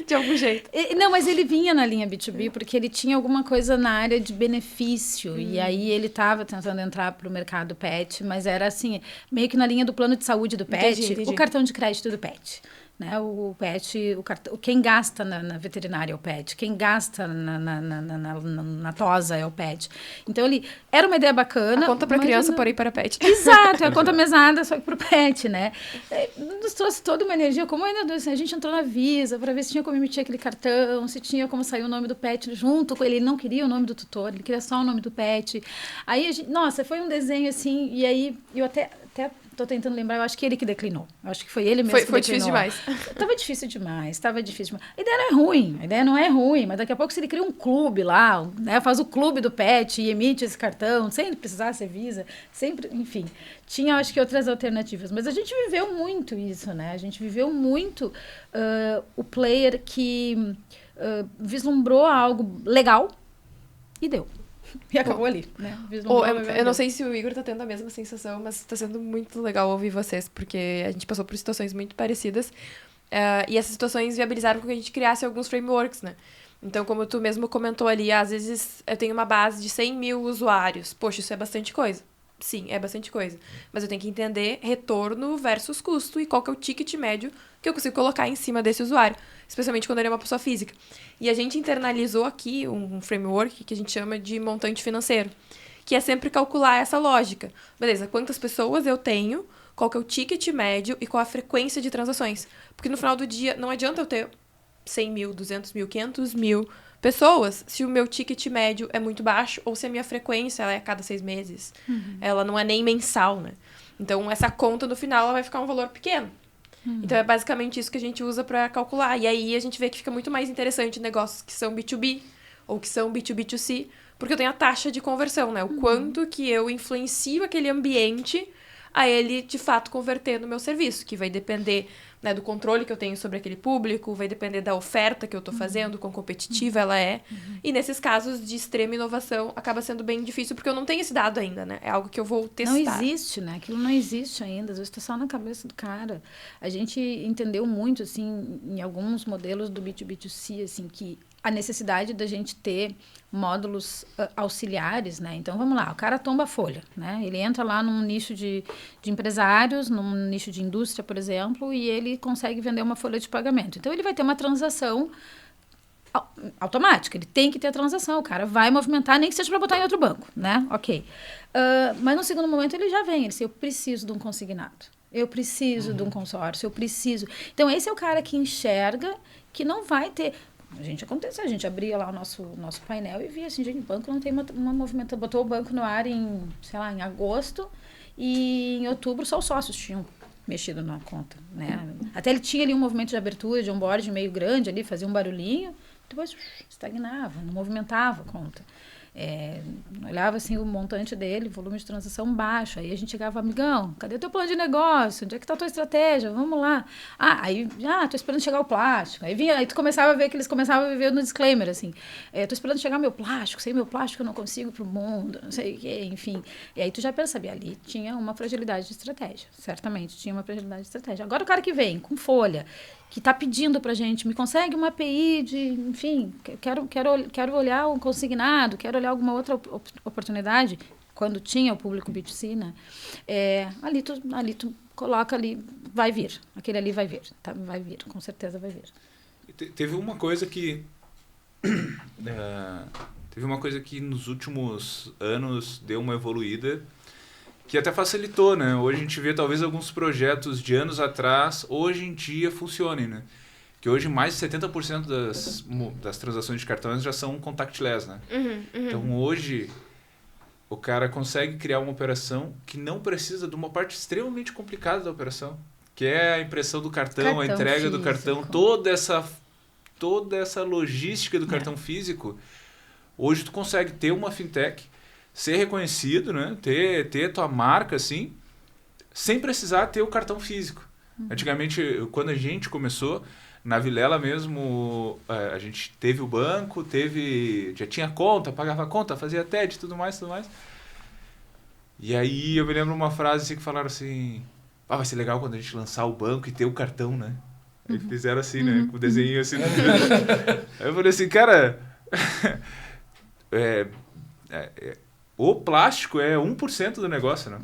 De algum jeito. Não, mas ele vinha na linha B2B porque ele tinha alguma coisa na área de benefício. E aí ele estava tentando entrar para o mercado pet, mas era assim, meio que na linha do plano de saúde do pet, Entendi. o cartão de crédito do pet. Né? O pet, quem gasta na veterinária é o pet, quem gasta na tosa é o pet. Então, ele era uma ideia bacana. A conta para criança, porém para pet. Exato, é a conta mesada, só que para o pet, né? Nos trouxe toda uma energia, como ainda a gente entrou na Visa para ver se tinha como emitir aquele cartão, se tinha como sair o nome do pet junto com ele. Ele não queria o nome do tutor, ele queria só o nome do pet. Aí, nossa, foi um desenho assim, e aí eu até tô tentando lembrar, eu acho que ele que declinou. Eu acho que foi ele mesmo que foi declinou. difícil demais. Tava difícil demais. A ideia não é ruim, mas daqui a pouco se ele cria um clube lá, né, faz o clube do pet e emite esse cartão, sem precisar ser Visa, sempre, enfim. Tinha, acho que, outras alternativas. Mas a gente viveu muito isso, né? A gente viveu muito o player que vislumbrou algo legal e deu. E acabou ali, né? Eu não sei se o Igor tá tendo a mesma sensação, mas tá sendo muito legal ouvir vocês, porque a gente passou por situações muito parecidas, e essas situações viabilizaram com que a gente criasse alguns frameworks, né? Então, como tu mesmo comentou ali, às vezes eu tenho uma base de 100 mil usuários. Poxa, isso é bastante coisa. Sim, é bastante coisa. Mas eu tenho que entender retorno versus custo e qual que é o ticket médio que eu consigo colocar em cima desse usuário, especialmente quando ele é uma pessoa física. E a gente internalizou aqui um framework que a gente chama de montante financeiro, que é sempre calcular essa lógica. Beleza, quantas pessoas eu tenho, qual que é o ticket médio e qual a frequência de transações. Porque no final do dia, não adianta eu ter 100 mil, 200 mil, 500 mil pessoas se o meu ticket médio é muito baixo ou se a minha frequência ela é a cada 6 meses. Ela não é nem mensal, né? Então, essa conta, no final, ela vai ficar um valor pequeno. Então, é basicamente isso que a gente usa para calcular. E aí, a gente vê que fica muito mais interessante negócios que são B2B ou que são B2B2C, porque eu tenho a taxa de conversão, né? O quanto que eu influencio aquele ambiente a ele, de fato, converter no meu serviço, que vai depender, né, do controle que eu tenho sobre aquele público, vai depender da oferta que eu estou fazendo, quão competitiva ela é. E nesses casos de extrema inovação, acaba sendo bem difícil, porque eu não tenho esse dado ainda, né? É algo que eu vou testar. Não existe, né? Aquilo não existe ainda, às vezes está só na cabeça do cara. A gente entendeu muito, assim, em alguns modelos do B2B2C, assim, que a necessidade da gente ter módulos auxiliares, né? Então, vamos lá, o cara tomba a folha, né? Ele entra lá num nicho de empresários, num nicho de indústria, por exemplo, e ele consegue vender uma folha de pagamento. Então, ele vai ter uma transação automática, ele tem que ter a transação, o cara vai movimentar, nem que seja para botar em outro banco, né? Ok. Mas no segundo momento ele já vem, ele diz, eu preciso de um consignado, eu preciso de um consórcio, eu preciso... Então, esse é o cara que enxerga que não vai ter... A gente abria lá o nosso painel e via assim, gente, o banco não tem uma movimentação, botou o banco no ar em agosto e em outubro só os sócios tinham mexido na conta, né? Até ele tinha ali um movimento de abertura, de onboard meio grande ali, fazia um barulhinho, depois estagnava, não movimentava a conta. Olhava assim o montante dele, volume de transação baixo, aí a gente chegava, amigão, cadê o teu plano de negócio? Onde é que está a tua estratégia? Vamos lá. Tô esperando chegar o plástico. Aí tu começava a ver que eles começavam a viver no disclaimer, assim, tô esperando chegar meu plástico, sem meu plástico eu não consigo pro mundo, não sei o quê, enfim. E aí tu já percebia, ali tinha uma fragilidade de estratégia, certamente tinha uma fragilidade de estratégia. Agora o cara que vem com folha, que está pedindo para a gente, me consegue uma API de, enfim, quero olhar um consignado, quero olhar alguma outra oportunidade, quando tinha o público B2C, né? Ali tu coloca ali, vai vir, aquele ali vai vir, tá? Vai vir, com certeza vai vir. Teve uma coisa que nos últimos anos deu uma evoluída, que até facilitou, né? Hoje a gente vê talvez alguns projetos de anos atrás, hoje em dia funcionem, né? Que hoje mais de 70% das transações de cartões já são contactless, né? Então hoje o cara consegue criar uma operação que não precisa de uma parte extremamente complicada da operação, que é a impressão do cartão, a entrega físico do cartão, toda essa logística do cartão físico. Hoje tu consegue ter uma fintech, ser reconhecido, né? Ter tua marca, assim, sem precisar ter o cartão físico. Antigamente, quando a gente começou, Na Vilela mesmo, a gente teve o banco, já tinha conta, pagava a conta, fazia TED e tudo mais. E aí eu me lembro uma frase assim, que falaram assim, vai ser legal quando a gente lançar o banco e ter o cartão, né? Aí fizeram assim, né? Com o desenho assim. Aí eu falei assim, cara, o plástico é 1% do negócio, né?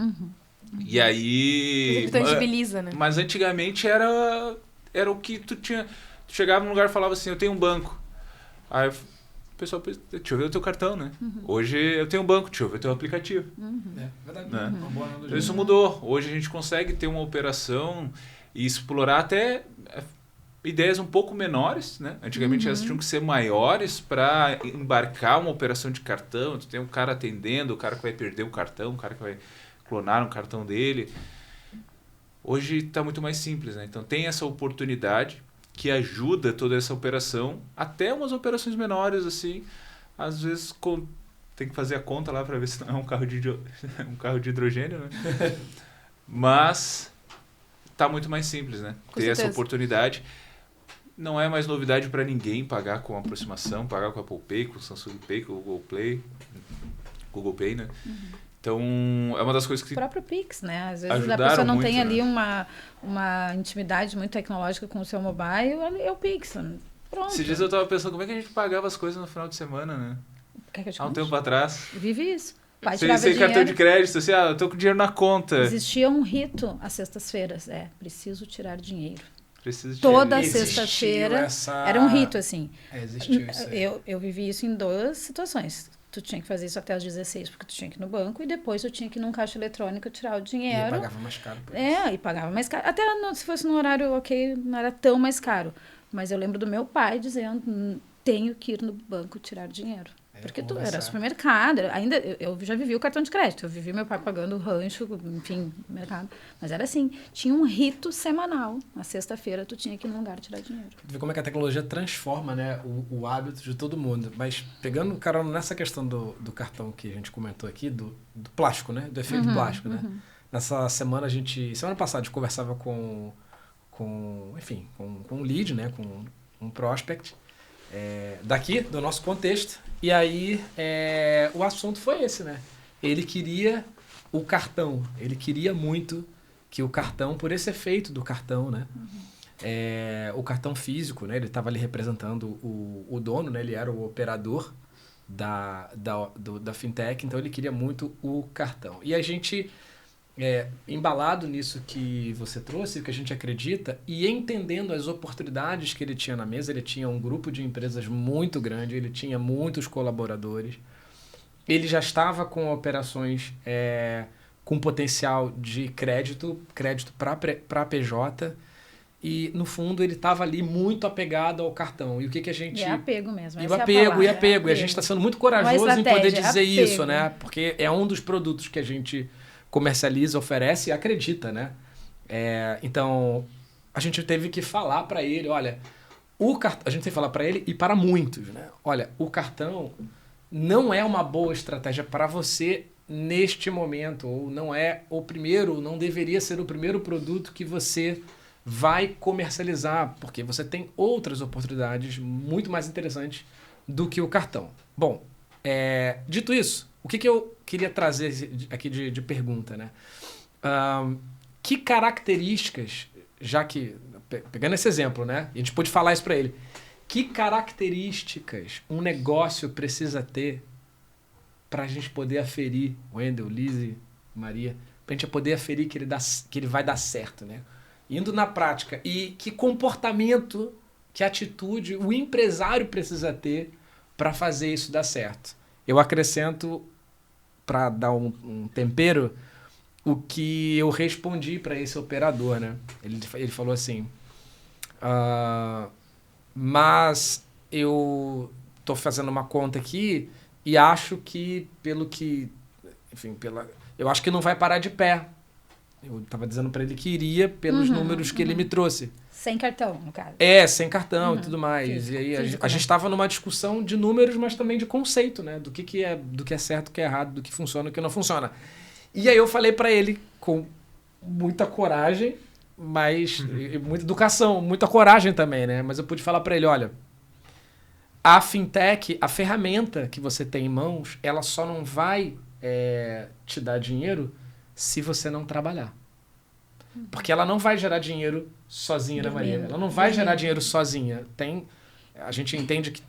E aí... Mas tangibiliza, né? Mas antigamente era o que tu tinha... Tu chegava num lugar e falava assim, eu tenho um banco. Aí o pessoal, deixa eu ver o teu cartão, né? Hoje eu tenho um banco, deixa eu ver o teu aplicativo. É verdade. Né? Então, isso mudou. Hoje a gente consegue ter uma operação e explorar até ideias um pouco menores, né? Antigamente elas tinham que ser maiores para embarcar uma operação de cartão. Tu tem um cara atendendo, o cara que vai perder o cartão, o cara que vai clonar um cartão dele. Hoje está muito mais simples, né? Então tem essa oportunidade que ajuda toda essa operação, até umas operações menores, assim, às vezes tem que fazer a conta lá para ver se não é um carro de hidrogênio, né? Mas tá muito mais simples, né? Com ter certeza. essa oportunidade. Não é mais novidade para ninguém pagar com aproximação, pagar com a Apple Pay, com o Samsung Pay, com o Google Pay, né? Então, é uma das coisas que... O próprio Pix, né? Às vezes a ajudaram pessoa não muito, tem né? ali uma intimidade muito tecnológica com o seu mobile, é o Pix. Pronto. Esses dias eu tava pensando como é que a gente pagava as coisas no final de semana, né? Quer que eu te Há um conte? tempo atrás. Vive isso. O pai Sem tirava cartão dinheiro. de crédito, assim, eu tô com dinheiro na conta. Existia um rito às sextas-feiras. Preciso tirar dinheiro. Preciso Toda Existiu sexta-feira essa- era um rito, assim. Existiu isso aí. Eu vivi isso em 2 situações. Tu tinha que fazer isso até os 16, porque tu tinha que ir no banco, e depois tu tinha que ir num caixa eletrônico tirar o E dinheiro. pagava mais caro. por isso. E pagava mais caro. Até se fosse num horário ok, não era tão mais caro. Mas eu lembro do meu pai dizendo, tenho que ir no banco tirar dinheiro. Porque tu conversar. era supermercado, ainda eu já vivi o cartão de crédito, eu vivi meu pai pagando o rancho, enfim, mercado. Mas era assim, tinha um rito semanal. Na sexta-feira tu tinha que ir num lugar tirar dinheiro. Tu vê como é que a tecnologia transforma, né, o hábito de todo mundo. Mas pegando, cara, nessa questão do cartão que a gente comentou aqui, do plástico, né? Do efeito plástico, né? Nessa semana semana passada a gente conversava com um lead, né? Com um prospect daqui, do nosso contexto. E aí o assunto foi esse, né? Ele queria o cartão. Ele queria muito que o cartão, por esse efeito do cartão, né? O cartão físico, né? Ele estava ali representando o dono, né? Ele era o operador da fintech, então ele queria muito o cartão. E a gente, embalado nisso que você trouxe, que a gente acredita, e entendendo as oportunidades que ele tinha na mesa, ele tinha um grupo de empresas muito grande, ele tinha muitos colaboradores, ele já estava com operações com potencial de crédito para PJ, e no fundo ele estava ali muito apegado ao cartão. E o que a gente... E é apego mesmo. E essa é a apego. palavra, E a gente está sendo muito corajoso em estratégia, poder dizer apego. isso, né? Porque é um dos produtos que a gente comercializa, oferece e acredita, né? Então, a gente teve que falar para ele, olha, a gente tem que falar para ele e para muitos, né? Olha, o cartão não é uma boa estratégia para você neste momento, ou não deveria ser o primeiro produto que você vai comercializar, porque você tem outras oportunidades muito mais interessantes do que o cartão. Bom, dito isso, o que eu queria trazer aqui de pergunta, né? Que características, já que, pegando esse exemplo, né? A gente pôde falar isso para ele. Que características um negócio precisa ter para a gente poder aferir, Wendel, Lizzie, Maria, para a gente poder aferir que ele vai dar certo, né? Indo na prática. E que comportamento, que atitude o empresário precisa ter para fazer isso dar certo. Eu acrescento, para dar um tempero, o que eu respondi para esse operador, né? Ele falou assim, mas eu estou fazendo uma conta aqui e acho que, eu acho que não vai parar de pé. Eu estava dizendo para ele que iria pelos números que ele me trouxe. Sem cartão, no caso. Sem cartão e tudo mais. Físico, E aí físico, a gente estava numa discussão de números, mas também de conceito, né? Do que é certo, do que é errado, do que funciona e do que não funciona. E aí eu falei para ele com muita coragem, mas e muita educação, muita coragem também, né? Mas eu pude falar para ele, olha, a fintech, a ferramenta que você tem em mãos, ela só não vai te dar dinheiro se você não trabalhar. Porque ela não vai gerar dinheiro sozinha, né, Maria? Ela não vai gerar dinheiro sozinha. A gente entende que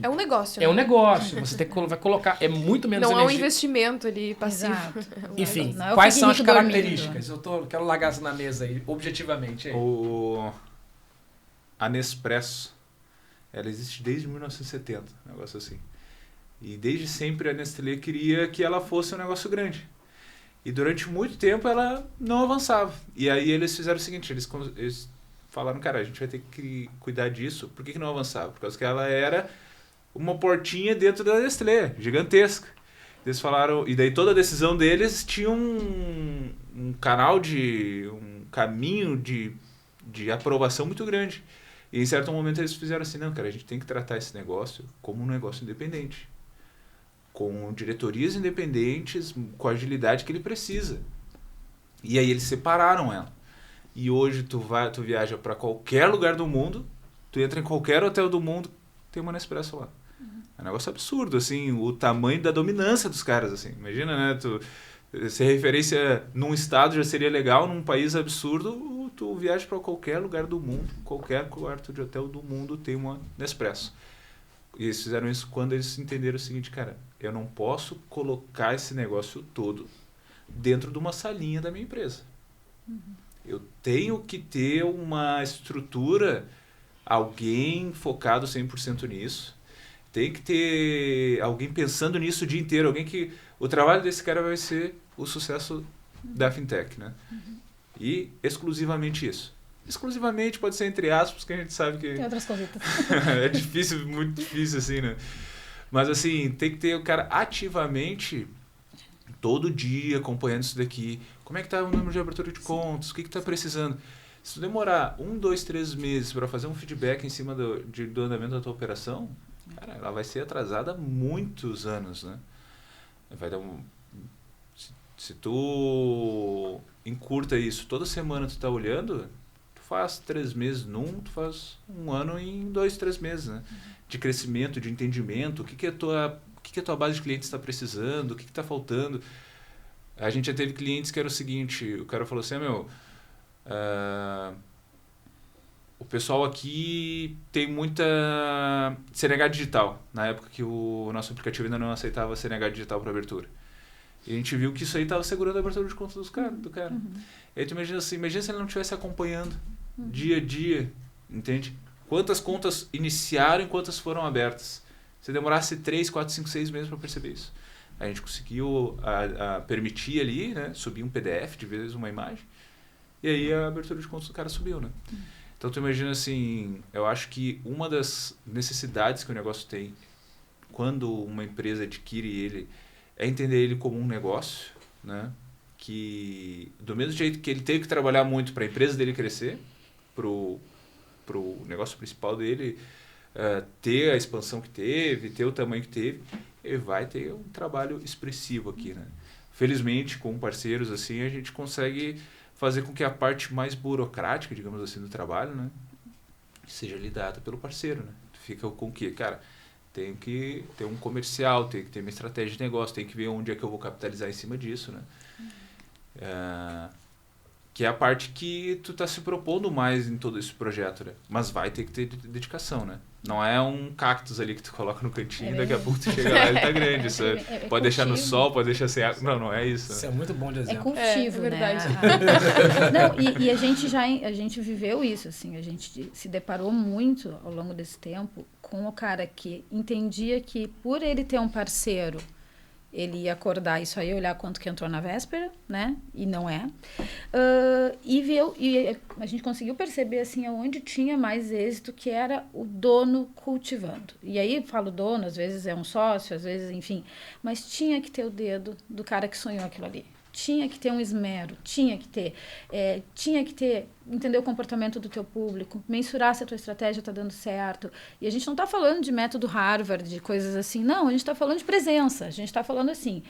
É um negócio, é um negócio. Você vai colocar... É muito menos não energia. é um investimento ali passivo. Exato. Enfim, Não é o quais são as piquenique características? Quero largar isso na mesa aí, objetivamente. Aí. A Nespresso, ela existe desde 1970, um negócio assim. E desde sempre a Nestlé queria que ela fosse um negócio grande. E durante muito tempo ela não avançava. E aí eles fizeram o seguinte, eles falaram, cara, a gente vai ter que cuidar disso. Por que não avançava? Por causa que ela era uma portinha dentro da Nestlé, gigantesca. Eles falaram, e daí toda a decisão deles tinha um caminho de aprovação muito grande. E em certo momento eles fizeram assim, não, cara, a gente tem que tratar esse negócio como um negócio independente. Com diretorias independentes, com a agilidade que ele precisa. E aí eles separaram ela. E hoje tu viaja para qualquer lugar do mundo, tu entra em qualquer hotel do mundo, tem uma Nespresso lá. É um negócio absurdo, assim, o tamanho da dominância dos caras, assim. Imagina, né, se referência num estado já seria legal, num país absurdo, tu viaja para qualquer lugar do mundo, qualquer quarto de hotel do mundo tem uma Nespresso. E eles fizeram isso quando eles entenderam o seguinte, cara, eu não posso colocar esse negócio todo dentro de uma salinha da minha empresa. Eu tenho que ter uma estrutura, alguém focado 100% nisso. Tem que ter alguém pensando nisso o dia inteiro. Alguém que... O trabalho desse cara vai ser o sucesso da fintech, né? E exclusivamente isso. Exclusivamente pode ser entre aspas, porque a gente sabe que... Tem outras coisas. é difícil, muito difícil, assim, né? Mas, assim, tem que ter o cara ativamente, todo dia, acompanhando isso daqui. Como é que tá o número de abertura de contas? O que tá precisando? Se tu demorar 1, 2, 3 meses para fazer um feedback em cima do andamento da tua operação, cara, ela vai ser atrasada há muitos anos, né? Vai dar se tu encurta isso, toda semana tu tá olhando... faz 3 meses tu faz 1 ano em 2, 3 meses, né? De crescimento, de entendimento, o que a tua base de clientes está precisando, o que está faltando. A gente já teve clientes que era o seguinte, o cara falou assim, o pessoal aqui tem muita CNH digital, na época que o nosso aplicativo ainda não aceitava CNH digital para abertura. E a gente viu que isso aí estava segurando a abertura de conta do cara. E aí tu imagina assim, imagina se ele não estivesse acompanhando dia a dia, entende? Quantas contas iniciaram e quantas foram abertas. Se demorasse 3, 4, 5, 6 meses para perceber isso. A gente conseguiu permitir ali, né? Subir um PDF, de vez uma imagem. E aí a abertura de contas do cara subiu, né? Então tu imagina assim, eu acho que uma das necessidades que o negócio tem, quando uma empresa adquire ele, é entender ele como um negócio, né? Que do mesmo jeito que ele teve que trabalhar muito para a empresa dele crescer, pro negócio principal dele ter a expansão que teve, ter o tamanho que teve, ele vai ter um trabalho expressivo aqui, né? Felizmente, com parceiros assim, a gente consegue fazer com que a parte mais burocrática, digamos assim, do trabalho, né, seja lidada pelo parceiro, né? Fica com o quê? Cara, tem que ter um comercial, tem que ter uma estratégia de negócio, tem que ver onde é que eu vou capitalizar em cima disso, né? Que é a parte que tu tá se propondo mais em todo esse projeto, né? Mas vai ter que ter dedicação, né? Não é um cactus ali que tu coloca no cantinho e daqui a pouco tu chega lá e ele tá grande. Isso pode deixar no sol, pode deixar sem água. Não é isso. Isso é muito bom de exemplo. É cultivo, é verdade. Né? Não, e a gente viveu isso, assim, a gente se deparou muito ao longo desse tempo com o cara que entendia que por ele ter um parceiro, ele ia acordar isso aí, olhar quanto que entrou na véspera, né? E não é. E a gente conseguiu perceber, assim, aonde tinha mais êxito, que era o dono cultivando. E aí, falo dono, às vezes é um sócio, às vezes, enfim. Mas tinha que ter o dedo do cara que sonhou aquilo ali. Tinha que ter um esmero, tinha que ter, entender o comportamento do teu público, mensurar se a tua estratégia está dando certo. E a gente não está falando de método Harvard, de coisas assim, não, a gente está falando de presença, a gente está falando assim,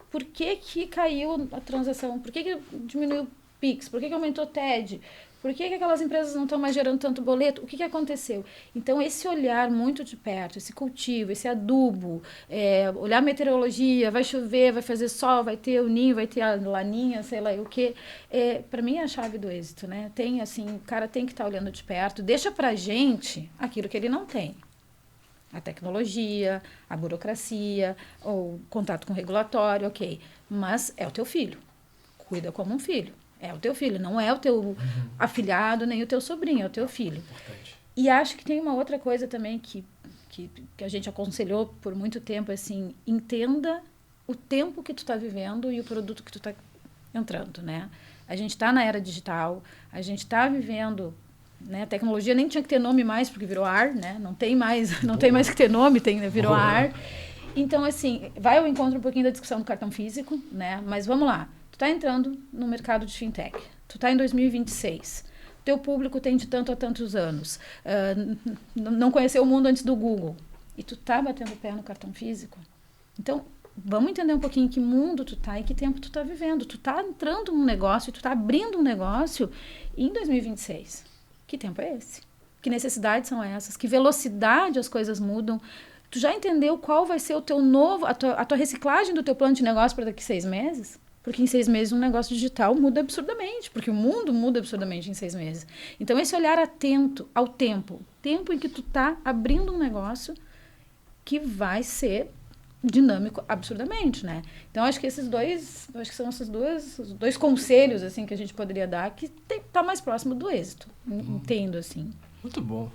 por que caiu a transação, por que diminuiu Pix? Por que aumentou o TED? Por que aquelas empresas não estão mais gerando tanto boleto? O que aconteceu? Então, esse olhar muito de perto, esse cultivo, esse adubo, olhar a meteorologia, vai chover, vai fazer sol, vai ter o ninho, vai ter a laninha, sei lá o quê. Para mim, é a chave do êxito, né? Tem, assim, o cara tem que estar olhando de perto, deixa pra gente aquilo que ele não tem. A tecnologia, a burocracia, o contato com o regulatório, ok. Mas é o teu filho. Cuida como um filho. É o teu filho, não é o teu afilhado, nem o teu sobrinho, é o teu filho. Importante. E acho que tem uma outra coisa também que a gente aconselhou por muito tempo, assim, entenda o tempo que tu está vivendo e o produto que tu está entrando, né? A gente está na era digital, a gente está vivendo, né? A tecnologia nem tinha que ter nome mais, porque virou ar, né? Não tem mais que ter nome, virou ar. Então, assim, vai ao encontro um pouquinho da discussão do cartão físico, né? Mas vamos lá. Tu tá entrando no mercado de fintech. Tu tá em 2026. Teu público tem de tanto a tantos anos. Não conheceu o mundo antes do Google. E tu tá batendo o pé no cartão físico. Então, vamos entender um pouquinho em que mundo tu tá e que tempo tu tá vivendo. Tu tá entrando num negócio, tu tá abrindo um negócio em 2026. Que tempo é esse? Que necessidades são essas? Que velocidade as coisas mudam? Tu já entendeu qual vai ser o teu a tua reciclagem do teu plano de negócio para daqui a 6 meses? Porque em 6 meses um negócio digital muda absurdamente, porque o mundo muda absurdamente em 6 meses. Então, esse olhar atento ao tempo em que tu tá abrindo um negócio que vai ser dinâmico absurdamente, né? Então, acho que são os dois conselhos, assim, que a gente poderia dar, que tem que estar mais próximo do êxito, entendo, assim. Muito bom.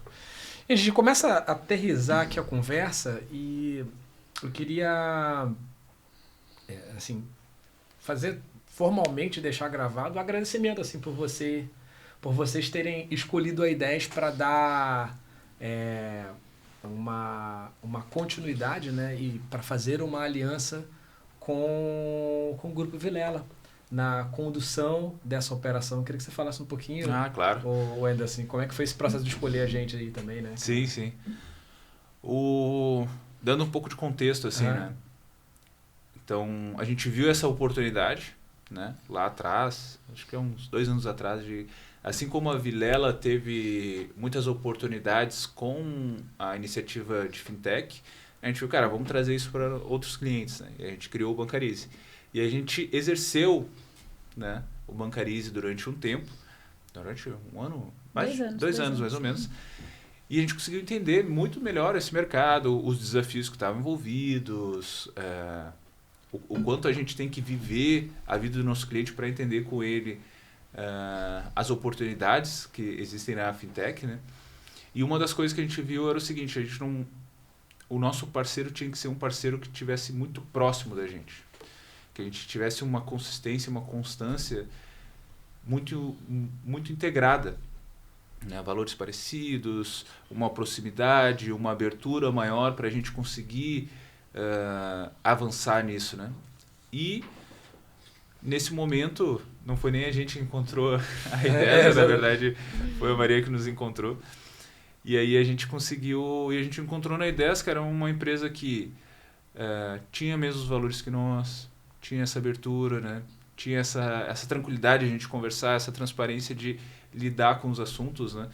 E a gente começa a aterrissar aqui a conversa e eu queria, assim, fazer formalmente, deixar gravado o agradecimento, assim, por vocês terem escolhido a Ideias para dar uma continuidade, né, e para fazer uma aliança com o Grupo Vilela na condução dessa operação. Eu queria que você falasse um pouquinho. Claro. Ou ainda assim, como é que foi esse processo de escolher a gente aí também, né? Sim, sim. Dando um pouco de contexto, assim, né? Então, a gente viu essa oportunidade, né? Lá atrás, acho que uns 2 anos atrás, assim como a Vilela teve muitas oportunidades com a iniciativa de fintech, a gente viu, cara, vamos trazer isso para outros clientes, né? E a gente criou o Bancarize. E a gente exerceu, né, o Bancarize durante um tempo, durante um ano, dois anos mais ou menos. E a gente conseguiu entender muito melhor esse mercado, os desafios que estavam envolvidos, o quanto a gente tem que viver a vida do nosso cliente para entender com ele as oportunidades que existem na fintech, né? E uma das coisas que a gente viu era o seguinte: o nosso parceiro tinha que ser um parceiro que estivesse muito próximo da gente, que a gente tivesse uma consistência, uma constância muito, muito integrada, né? Valores parecidos, uma proximidade, uma abertura maior para a gente conseguir avançar nisso, né? E nesse momento não foi nem a gente que encontrou a ideia, na verdade foi a Maria que nos encontrou. E aí a gente conseguiu, e a gente encontrou na Ideias, que era uma empresa que tinha mesmo os valores que nós, tinha essa abertura, né? Tinha essa tranquilidade de a gente conversar, essa transparência de lidar com os assuntos, né?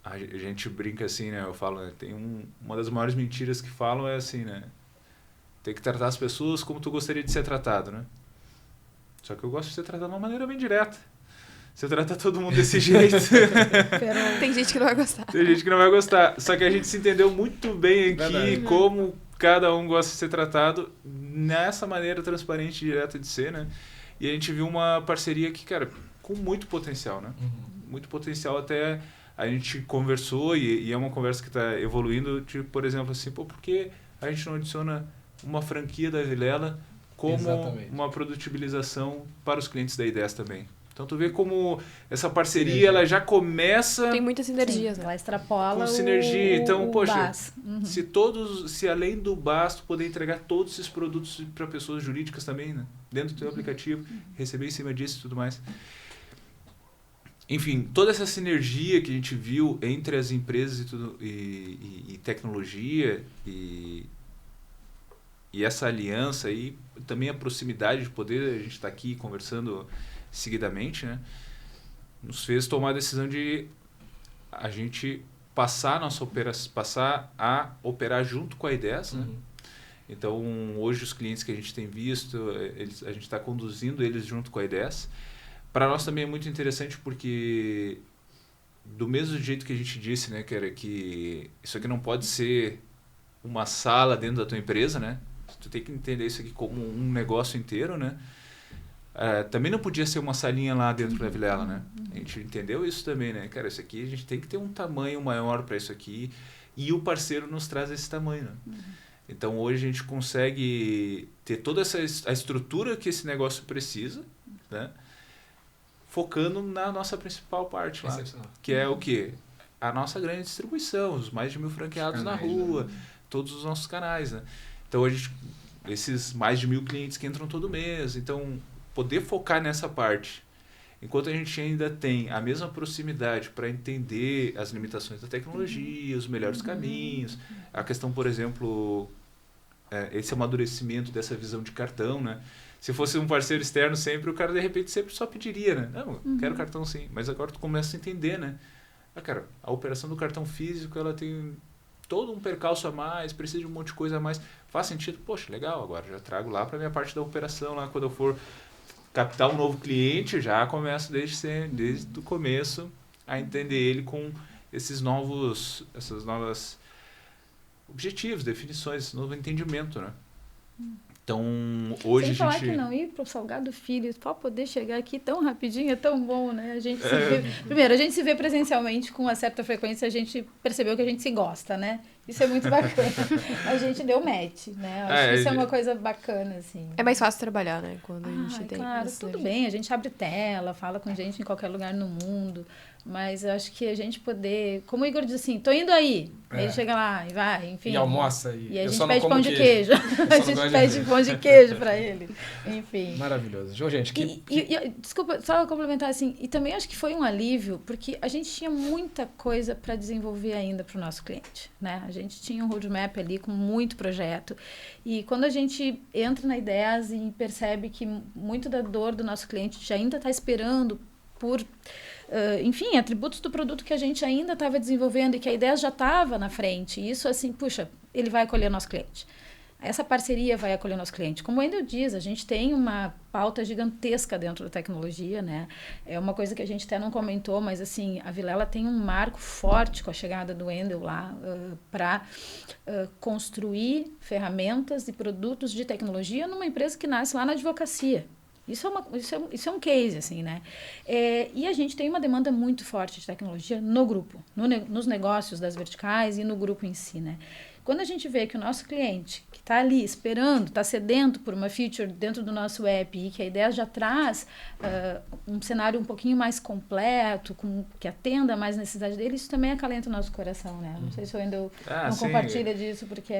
A gente brinca assim, né? Eu falo, né? Tem uma das maiores mentiras que falam é assim, né? Tem que tratar as pessoas como tu gostaria de ser tratado, né? Só que eu gosto de ser tratado de uma maneira bem direta. Você trata todo mundo desse jeito. Tem gente que não vai gostar. Tem gente que não vai gostar. Só que a gente se entendeu muito bem aqui, Verdade. como cada um gosta de ser tratado nessa maneira transparente e direta de ser, né? E a gente viu uma parceria que, cara, com muito potencial, né? Muito potencial. Até a gente conversou e é uma conversa que está evoluindo, tipo, por exemplo, assim, por que a gente não adiciona uma franquia da Vilela como Exatamente. uma produtibilização para os clientes da Ideias também? Então, tu vê como essa parceria ela já começa Tem muitas sinergias, Sim, né? ela extrapola com sinergia. Então, poxa, BAS. se além do BAS, tu poder entregar todos esses produtos para pessoas jurídicas também, né? Dentro do teu aplicativo, receber em cima disso e tudo mais. Enfim, toda essa sinergia que a gente viu entre as empresas e tecnologia e E essa aliança e também a proximidade de poder, a gente está aqui conversando seguidamente, né? Nos fez tomar a decisão de a gente passar a operar junto com a I10, né? Então, hoje os clientes que a gente tem visto, a gente está conduzindo eles junto com a I10. Para nós também é muito interessante porque, do mesmo jeito que a gente disse, né, que isso aqui não pode ser uma sala dentro da tua empresa, né? Tu tem que entender isso aqui como um negócio inteiro, né? Também não podia ser uma salinha lá dentro da Vilela, né? A gente entendeu isso também, né? Cara, isso aqui a gente tem que ter um tamanho maior para isso aqui e o parceiro nos traz esse tamanho, né? Então, hoje a gente consegue ter toda a estrutura que esse negócio precisa, né? Focando na nossa principal parte lá, que é o quê? A nossa grande distribuição, os mais de 1.000 franqueados na rua, todos os nossos canais, né? Então, esses mais de 1.000 clientes que entram todo mês, então, poder focar nessa parte, enquanto a gente ainda tem a mesma proximidade para entender as limitações da tecnologia, os melhores caminhos, a questão, por exemplo, esse amadurecimento dessa visão de cartão, né? Se fosse um parceiro externo sempre, o cara de repente sempre só pediria, né? Não, quero cartão sim, mas agora tu começa a entender, né? Cara, a operação do cartão físico, ela tem todo um percalço a mais, precisa de um monte de coisa a mais. Faz sentido? Poxa, legal, agora já trago lá para a minha parte da operação, lá quando eu for captar um novo cliente, já começo desde o começo a entender ele com essas novas objetivos, definições, esse novo entendimento, né? Então, hoje Sem a falar gente... que não ir pro Salgado Filho, para poder chegar aqui tão rapidinho, é tão bom, né? A gente se vê... Primeiro, a gente se vê presencialmente com uma certa frequência, a gente percebeu que a gente se gosta, né? Isso é muito bacana. A gente deu match, né? Acho que isso é uma coisa bacana, assim. É mais fácil trabalhar, né? Quando a gente tem... Claro, tudo bem. A gente abre tela, fala com gente em qualquer lugar no mundo. Mas eu acho que a gente poder... Como o Igor diz assim, tô indo aí. Aí ele chega lá e vai, enfim. E almoça. E a gente pede pão de queijo. A gente pede pão de queijo pra ele. Enfim. Maravilhoso. João, gente, desculpa, só complementar assim. E também acho que foi um alívio, porque a gente tinha muita coisa para desenvolver ainda para o nosso cliente, né? A gente tinha um roadmap ali com muito projeto. E quando a gente entra na Ideias e percebe que muito da dor do nosso cliente já ainda está esperando por... enfim, atributos do produto que a gente ainda estava desenvolvendo e que a ideia já estava na frente. E isso, assim, puxa, ele vai acolher nosso cliente. Essa parceria vai acolher nosso cliente. Como o Wendel diz, a gente tem uma pauta gigantesca dentro da tecnologia, né? É uma coisa que a gente até não comentou, mas, assim, a Vilela tem um marco forte com a chegada do Wendel lá para construir ferramentas e produtos de tecnologia numa empresa que nasce lá na advocacia. Isso é um case, assim, né? E a gente tem uma demanda muito forte de tecnologia no grupo, nos negócios das verticais e no grupo em si, né? Quando a gente vê que o nosso cliente, que está ali esperando, está sedento por uma feature dentro do nosso app e que a ideia já traz um cenário um pouquinho mais completo, que atenda mais a necessidade dele, isso também acalenta o nosso coração, né? Não sei se eu ainda não compartilha disso, porque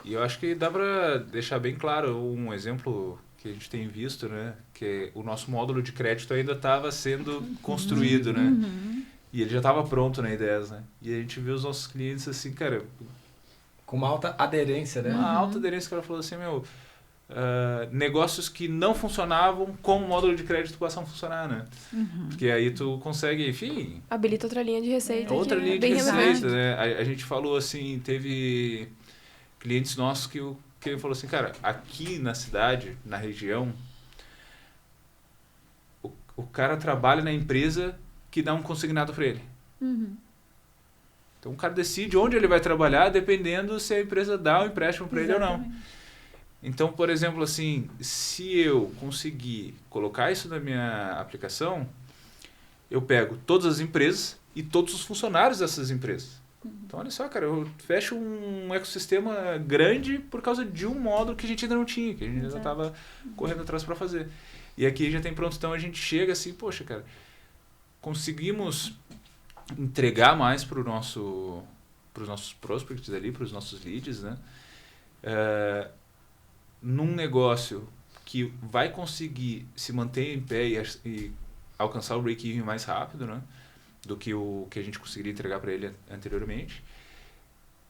E eu acho que dá para deixar bem claro um exemplo que a gente tem visto, né? Que o nosso módulo de crédito ainda estava sendo construído, né? E ele já estava pronto na I10, né? E a gente viu os nossos clientes assim, cara... Com uma alta aderência, né? Uma alta aderência, que ela falou assim, negócios que não funcionavam, como o módulo de crédito passam a funcionar, né? Porque aí tu consegue, enfim... Habilita outra linha de receita. Outra linha de receita, né? A gente falou assim, teve clientes nossos que ele falou assim, cara, aqui na cidade, na região, o cara trabalha na empresa que dá um consignado para ele. Então o cara decide onde ele vai trabalhar dependendo se a empresa dá um empréstimo para ele ou não. Então, por exemplo, assim, se eu conseguir colocar isso na minha aplicação, eu pego todas as empresas e todos os funcionários dessas empresas. Então, olha só, cara, eu fecho um ecossistema grande por causa de um módulo que a gente ainda não tinha, que a gente ainda estava correndo atrás para fazer. E aqui já tem pronto, então a gente chega assim, poxa, cara, conseguimos entregar mais para os nossos prospects ali, para os nossos leads, né? Num negócio que vai conseguir se manter em pé e alcançar o break-even mais rápido, né? Do que o que a gente conseguiria entregar para ele anteriormente.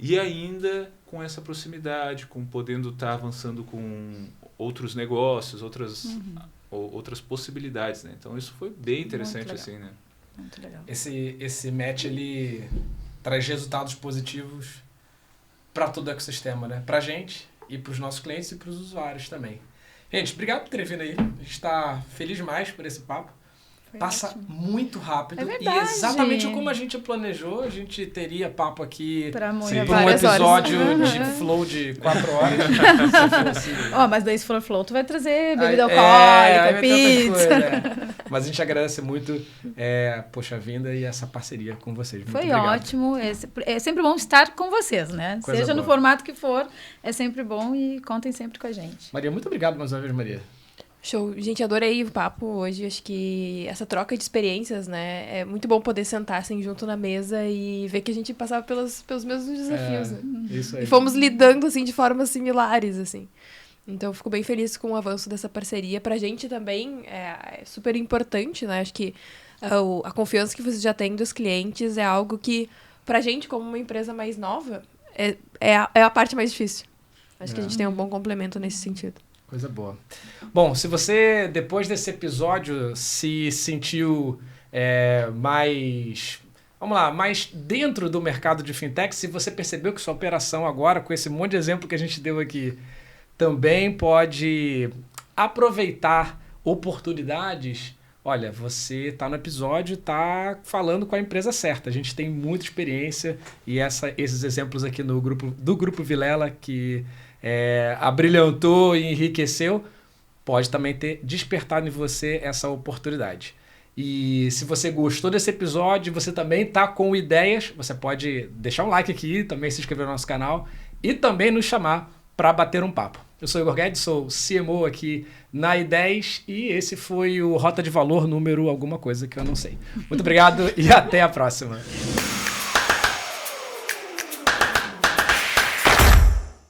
E ainda com essa proximidade, com podendo estar avançando com outros negócios, outras possibilidades, né? Então isso foi bem interessante, assim, né? Muito legal. Esse match, ele traz resultados positivos para todo o ecossistema, né? Para a gente e para os nossos clientes e para os usuários também. Gente, obrigado por terem vindo aí. A gente está feliz demais por esse papo. Passa ótimo. Muito rápido. É verdade. E exatamente como a gente planejou, a gente teria papo aqui Para um um episódio de flow de 4 horas. Mas daí se for flow, tu vai trazer bebida alcoólica, pizza. Mas a gente agradece muito poxa, a vinda e essa parceria com vocês. Muito Foi obrigado. ótimo. É sempre bom estar com vocês, né? Coisa Seja no boa. formato que for, é sempre bom e contem sempre com a gente. Maria, muito obrigado mais uma vez, Maria. Show. Gente, adorei o papo hoje. Acho que essa troca de experiências, né? É muito bom poder sentar assim junto na mesa e ver que a gente passava pelos mesmos desafios, né? Isso aí. E fomos lidando, assim, de formas similares, assim. Então, eu fico bem feliz com o avanço dessa parceria. Pra gente também é super importante, né? Acho que a confiança que você já tem dos clientes é algo que, pra gente, como uma empresa mais nova, é a parte mais difícil. Acho que a gente tem um bom complemento nesse sentido. Coisa boa. Bom, se você, depois desse episódio, se sentiu mais dentro do mercado de fintech, se você percebeu que sua operação agora, com esse monte de exemplo que a gente deu aqui, também pode aproveitar oportunidades, olha, você está no episódio, está falando com a empresa certa. A gente tem muita experiência e esses exemplos aqui do Grupo Vilela, que abrilhantou e enriqueceu, pode também ter despertado em você essa oportunidade. E se você gostou desse episódio, você também está com ideias, você pode deixar um like aqui, também se inscrever no nosso canal e também nos chamar para bater um papo. Eu sou o Igor Guedes, sou CMO aqui na I10 e esse foi o Rota de Valor número alguma coisa que eu não sei. Muito obrigado e até a próxima.